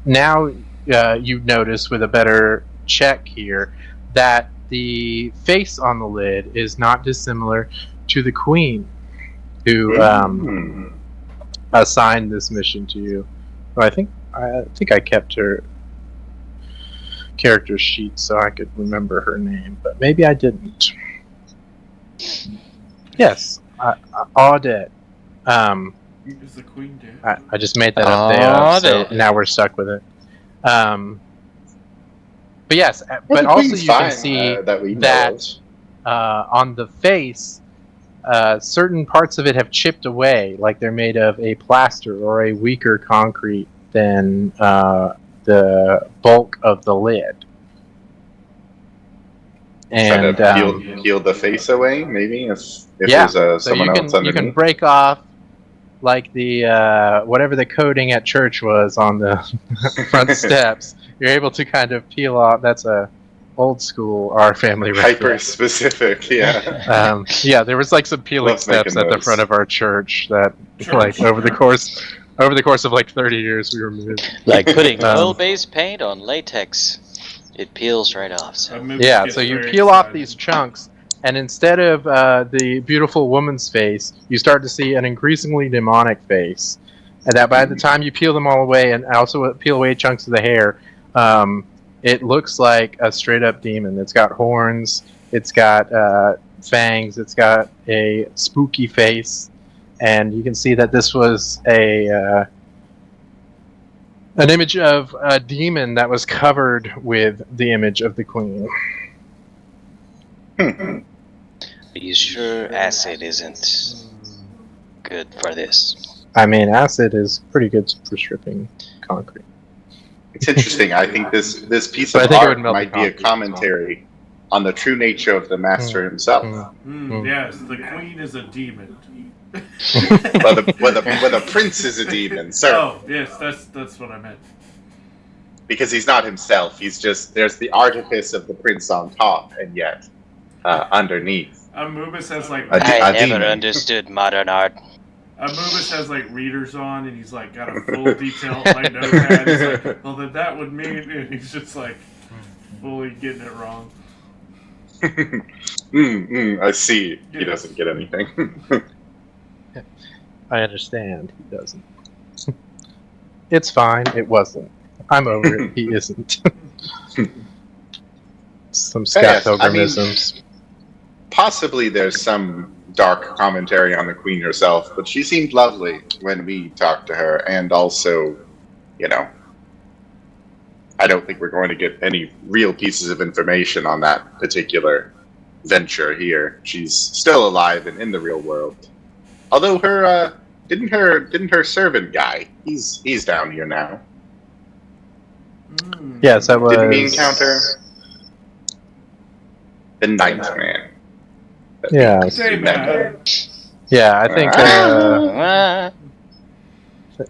Now you notice with a better check here that the face on the lid is not dissimilar to the queen who assigned this mission to you. Well, I think I kept her character sheet so I could remember her name, but maybe I didn't. Yes, Audette. Is the queen dead? I just made that up there, so Audette. now we're stuck with it. But yes, but also you can see that we know that on the face, certain parts of it have chipped away, like they're made of a plaster or a weaker concrete than the bulk of the lid. And peel the face away, maybe if yeah, there's so someone you else underneath. can break off like the whatever the coating at church was on the front steps. You're able to kind of peel off. That's a old school Our Family Hyper reference. specific, yeah. Yeah, there was like some peeling Love making steps at the those. front of our church that, Church. like, over the course of like 30 years, we removed. Like putting Um, oil-based paint on latex. It peels right off. So. Yeah, so you peel off these chunks, and instead of the beautiful woman's face, you start to see an increasingly demonic face. And that by the time you peel them all away, and also peel away chunks of the hair, it looks like a straight-up demon. It's got horns, it's got fangs, it's got a spooky face, and you can see that this was an image of a demon that was covered with the image of the queen. Are you sure acid isn't good for this? I mean, acid is pretty good for stripping concrete. It's interesting. I think this piece But I of think it art would melt might the be a concrete as well. commentary on the true nature of the master himself. Yes, the queen is a demon. Well, the prince is a demon, sir. Oh, yes, that's what I meant. Because he's not himself. He's just, there's the artifice of the prince on top, and yet underneath. Mubis has like A I never demon. understood modern art. Mubis has like readers on, and he's like got a full detailed like notepad. He's like, well, then that would mean, and he's just like fully getting it wrong. I see. He Yeah. doesn't get anything. I understand. He doesn't. It's fine. It wasn't. I'm over it. He isn't. Some Yes, scatophonisms. Possibly there's some dark commentary on the queen herself, but she seemed lovely when we talked to her, and also, I don't think we're going to get any real pieces of information on that particular venture here. She's still alive and in the real world. Although her didn't her servant guy, he's down here now. Yes, that was. Didn't we encounter the ninth man? Yeah. Hey, man. Yeah, I think. Ah.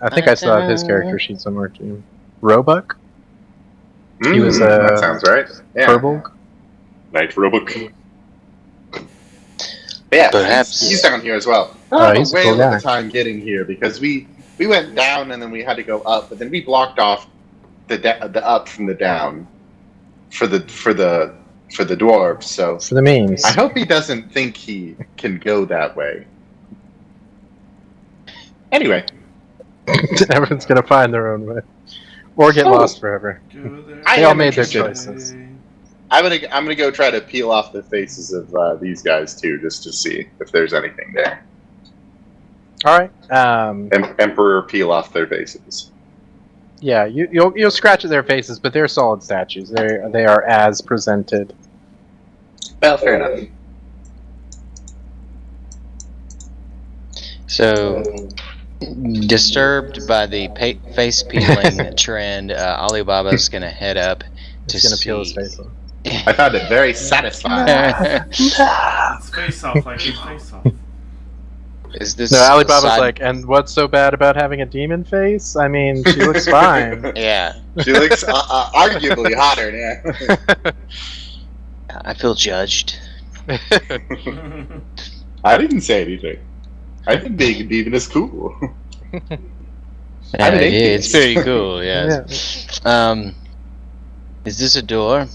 I think I still have his character sheet somewhere too. Roebuck? He was that sounds right. Yeah. Furbolg? Knight Roebuck. Yeah, Perhaps- he's down here as well. He's a Way cool over guy. the time getting here because we went down and then we had to go up, but then we blocked off the up from the down for the dwarves. So For the means. I hope he doesn't think he can go that way. Anyway, Everyone's gonna find their own way. Or get lost forever. Go there. I They all am made their interested. choices. I'm gonna go try to peel off the faces of these guys too, just to see if there's anything there. Alright. Emperor peel off their faces. Yeah, you'll scratch at their faces, but they're solid statues. They are as presented. Well, fair enough. So, disturbed by the face peeling trend, Alibaba's gonna head up to He's gonna see. peel his face off. I found it very satisfying. It's face off like his face off. Is this No, Alibaba's side- like, and what's so bad about having a demon face? I mean, she looks fine. Yeah, She looks arguably hotter now. I feel judged. I didn't say anything. I think being a demon is cool. Yeah, I'm an it's atheist. pretty cool. Yes. Is this a door?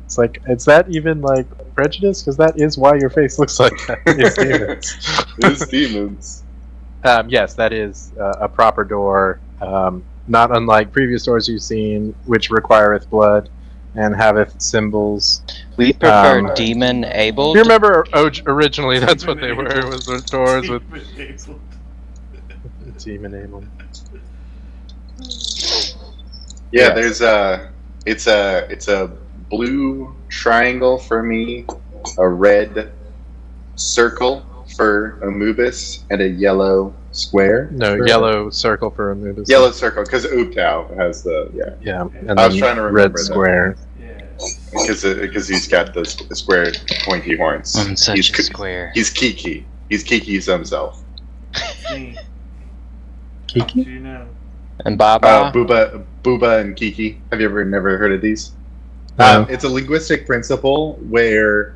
It's like, is that even like prejudice? Because that is why your face looks like that. It's demons. It's demons. Yes, that is a proper door. Not unlike previous doors you've seen, which requireth blood and haveth symbols. We prefer Um, demon abled. You remember originally that's what they were, was the doors with demon emblem. Yeah, Yes. there's it's a blue triangle for me, a red circle for Amubis, and a yellow square. No, for- yellow circle for Anubis. Yellow circle because Ubtao has the Yeah, and I was then trying to red remember that. square. because he's got the square pointy horns. On such he's, a square. He's Kiki. He's Kiki's himself. Kiki? Do you know? And Baba. Booba and Kiki. Have you never heard of these? No. It's a linguistic principle where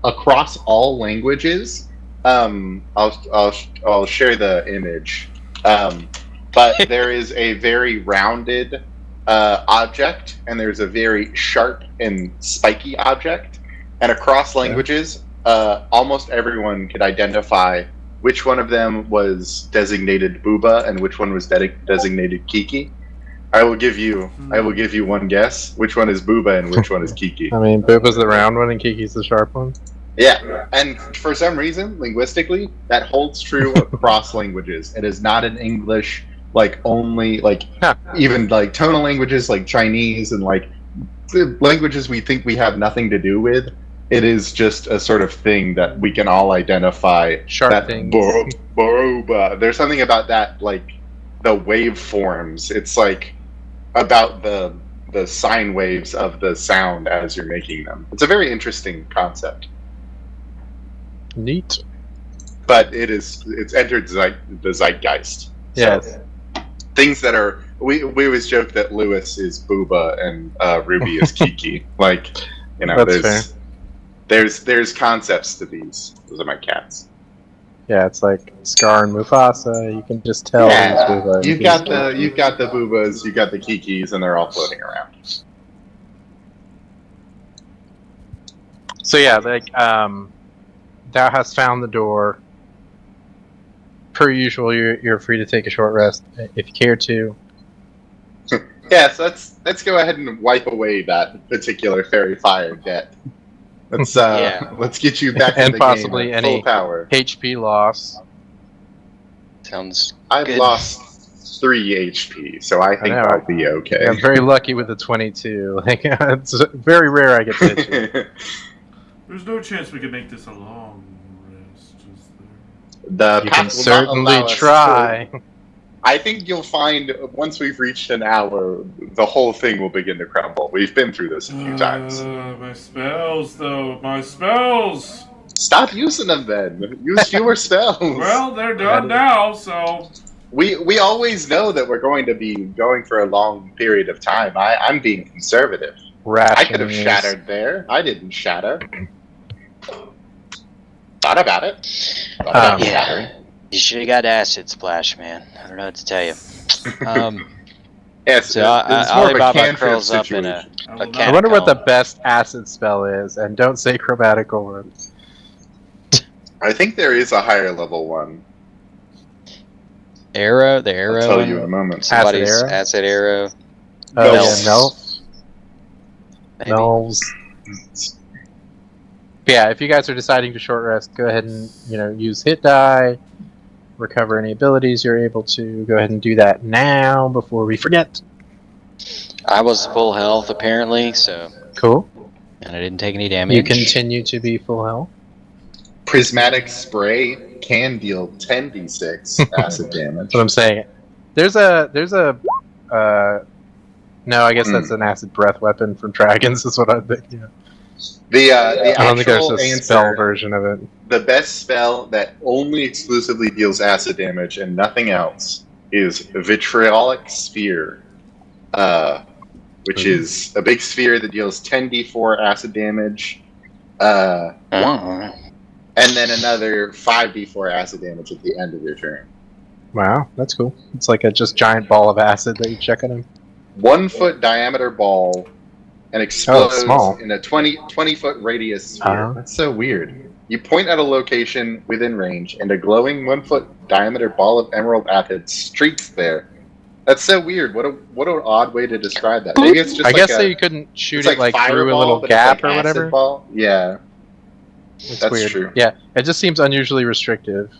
across all languages, I'll share the image, but there is a very rounded object, and there's a very sharp and spiky object, and across languages, almost everyone could identify which one of them was designated Booba and which one was designated Kiki. I will give you one guess. Which one is Booba and which one is Kiki? I mean, Booba's the round one and Kiki's the sharp one. Yeah, and for some reason, linguistically, that holds true across languages. It is not an English, only, even, tonal languages like Chinese and, the languages we think we have nothing to do with. It is just a sort of thing that we can all identify. Sharp that things. Boruba. There's something about that, the waveforms. It's, about the sine waves of the sound as you're making them. It's a very interesting concept. Neat. But it's entered the zeitgeist. Yes. Things that are we always joke that Lewis is Booba and Ruby is Kiki. That's there's concepts to these. Those are my cats. Yeah, it's like Scar and Mufasa. You can just tell who's Booba. You've got the boobas, you've got the kikis, and they're all floating around. So yeah, like thou hast found the door. Per usual, you're free to take a short rest if you care to. Yes, let's go ahead and wipe away that particular fairy fire debt. Let's get you back And in the possibly game at any full power. HP loss. Sounds I've good. lost 3 HP, so I think know. I'll be okay. I'm very lucky with the 22. Like it's very rare I get to hit you. There's no chance we can make this a long rest, is there? The You path can will not certainly allow us try. to- I think you'll find once we've reached an hour, the whole thing will begin to crumble. We've been through this a few times. My spells, though. My spells! Stop using them then. Use fewer spells. Well, they're done now, so... We always know that we're going to be going for a long period of time. I'm being conservative. I could have Rationing is- shattered there. I didn't shatter. Thought about it. Thought about Yeah. shattering. You should have got acid splash, man. I don't know what to tell you. Yes, So it's more of a Alibaba cantrip curls up in situation. I a will cat- I wonder what the Catacomb. best acid spell is, and don't say chromatic orb. I think there is a higher level one. arrow. The arrow. I'll tell you in a moment. Somebody's Acid arrow? acid arrow. Oh Bells. yeah, no. Maybe. Knolls. Yeah, if you guys are deciding to short rest, go ahead and use hit die, recover any abilities you're able to. Go ahead and do that now before we forget. I was full health apparently, so Cool. and I didn't take any damage. You continue to be full health. Prismatic spray can deal 10d6 acid damage. That's what I'm saying. There's a no, I guess that's an acid breath weapon from dragons. Is what I think. Yeah. The I don't think there's actual a spell answer, version of it. the best spell that only exclusively deals acid damage and nothing else is Vitriolic Sphere, which is a big sphere that deals 10d4 acid damage, Oh. and then another 5d4 acid damage at the end of your turn. Wow, that's cool. It's like a just giant ball of acid that you check on him. 1 foot diameter ball and explodes small. in a 20 foot radius sphere. Uh-huh. That's so weird. You point at a location within range, and a glowing 1 foot diameter ball of emerald acid streaks there. That's so weird. What an odd way to describe that. Maybe it's just I like guess a, so you couldn't shoot it's it like through a Fireball, little but it's gap like or acid whatever. Ball. Yeah, It's that's weird. true. Yeah, it just seems unusually restrictive.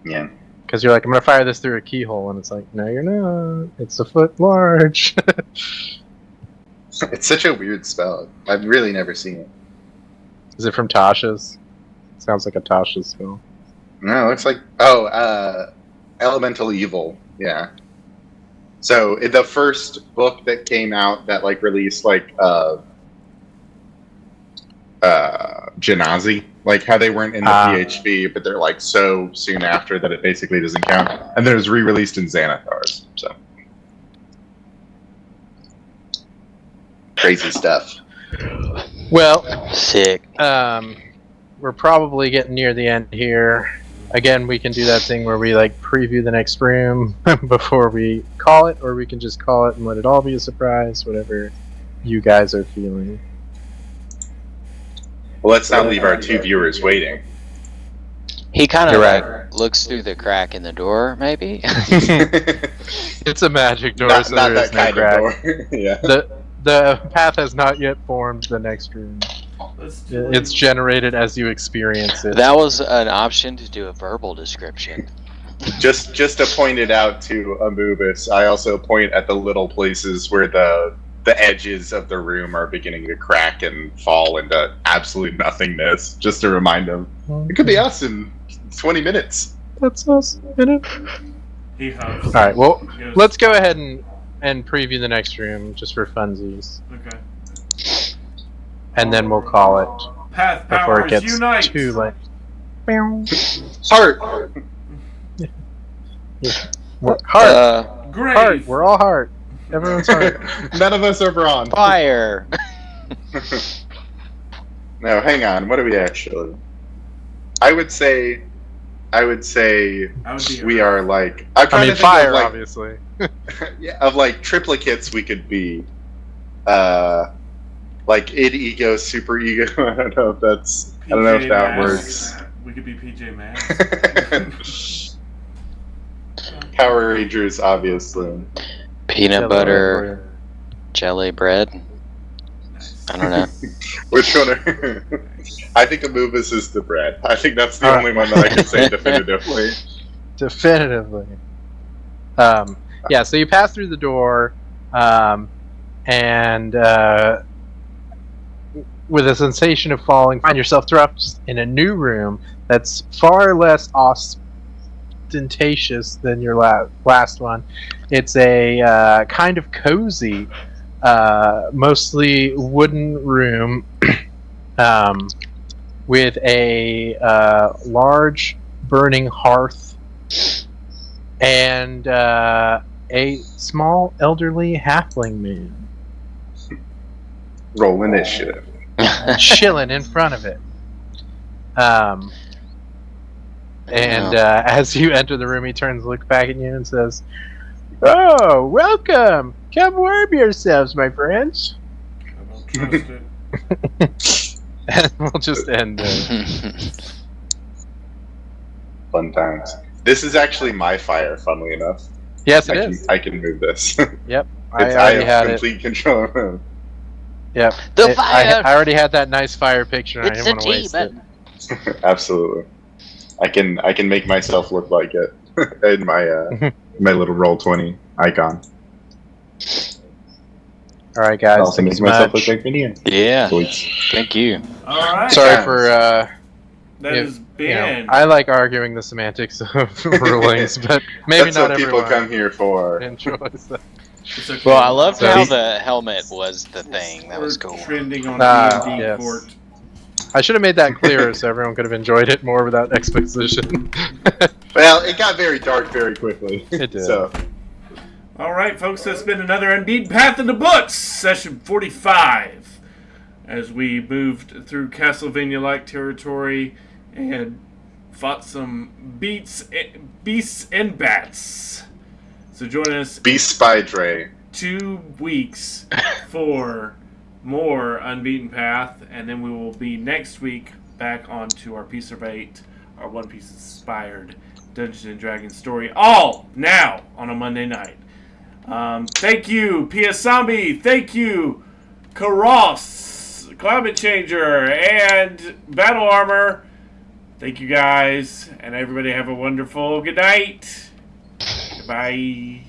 Yeah. Because you're like, I'm gonna fire this through a keyhole, and it's like, no, you're not. It's a foot large. It's such a weird spell. I've really never seen it. Is it from Tasha's? Sounds like a Tasha's spell. No, it looks like Elemental Evil. Yeah. So the first book that came out that like released like Genazi, like how they weren't in the PHB, but they're like so soon after that it basically doesn't count. And then it was re-released in Xanathars. So crazy stuff. Well, Sick. we're probably getting near the end here. Again, we can do that thing where we like preview the next room before we call it, or we can just call it and let it all be a surprise, whatever you guys are feeling. Well, let's not leave our 2 viewers waiting. He kind of You're like right. looks through the crack in the door, maybe. It's a magic door, not so not there is that no kind crack. of door. Yeah. The path has not yet formed the next room. Let's do it. It's generated as you experience it. That was an option to do a verbal description. Just to point it out to Anubis, I also point at the little places where the edges of the room are beginning to crack and fall into absolute nothingness. Just to remind them, it could be us in 20 minutes. That's us, isn't it? He huffs. All right. Well, He goes, let's go ahead and preview the next room just for funsies, Okay. and then we'll call it Path before powers it gets unite. too late. Heart. Heart, Grave. heart. We're all heart. Everyone's heart. None of us are bronze. Fire. No, hang on. What do we actually? I would say I would say I would be we are like. I mean, fire, obviously. Yeah, of like triplicates, we could be. Like id ego, super ego. I don't know if that's. I don't know if that works. We could be PJ Masks. Power Rangers, obviously. Peanut butter, jelly bread. I don't know. Which one? I think Amoebas is the bread. I think that's the only one that I can say definitively. Definitively. Yeah, so you pass through the door, and with a sensation of falling, find yourself trapped in a new room that's far less ostentatious than your last one. It's a kind of cozy, mostly wooden room with a large burning hearth and a small elderly halfling man Roll initiative. chilling in front of it. As you enter the room, he turns to look back at you and says, "Oh, welcome! Come warm yourselves, my friends." I don't trust it. And we'll just end there. Fun times. This is actually my fire, funnily enough. Yes, it is. I can move this. Yep, I already had have it. complete control of it. Yep. The fire! I already had that nice fire picture, and It's I didn't a want to waste it. demon. Absolutely. I can make myself look like it in my my little Roll20 icon. All right, guys. Also Thanks make myself much. look like Minion. Yeah. Boys. Thank you. All right. Sorry Yeah. for That if- has been. I like arguing the semantics of rulings, but maybe That's not what everyone people come here for. enjoys that. It's okay. Well, I loved So- how the helmet was the thing. That was We're cool. trending on Ah, D&D yes. court. I should have made that clearer so everyone could have enjoyed it more without exposition. Well, it got very dark very quickly. It did. So, All right, folks, that's been another Unbeaten Path in the books, session 45, as we moved through Castlevania-like territory and fought some beasts and bats. So join us Beast by Dre. 2 weeks for more Unbeaten Path, and then we will be next week back onto our Piece of 8, our One Piece inspired Dungeons and Dragons story, all now on a Monday night. Thank you, PS Zombie. Thank you, Karos, Climate Changer, and Battle Armor. Thank you guys, and everybody have a wonderful good night. Goodbye.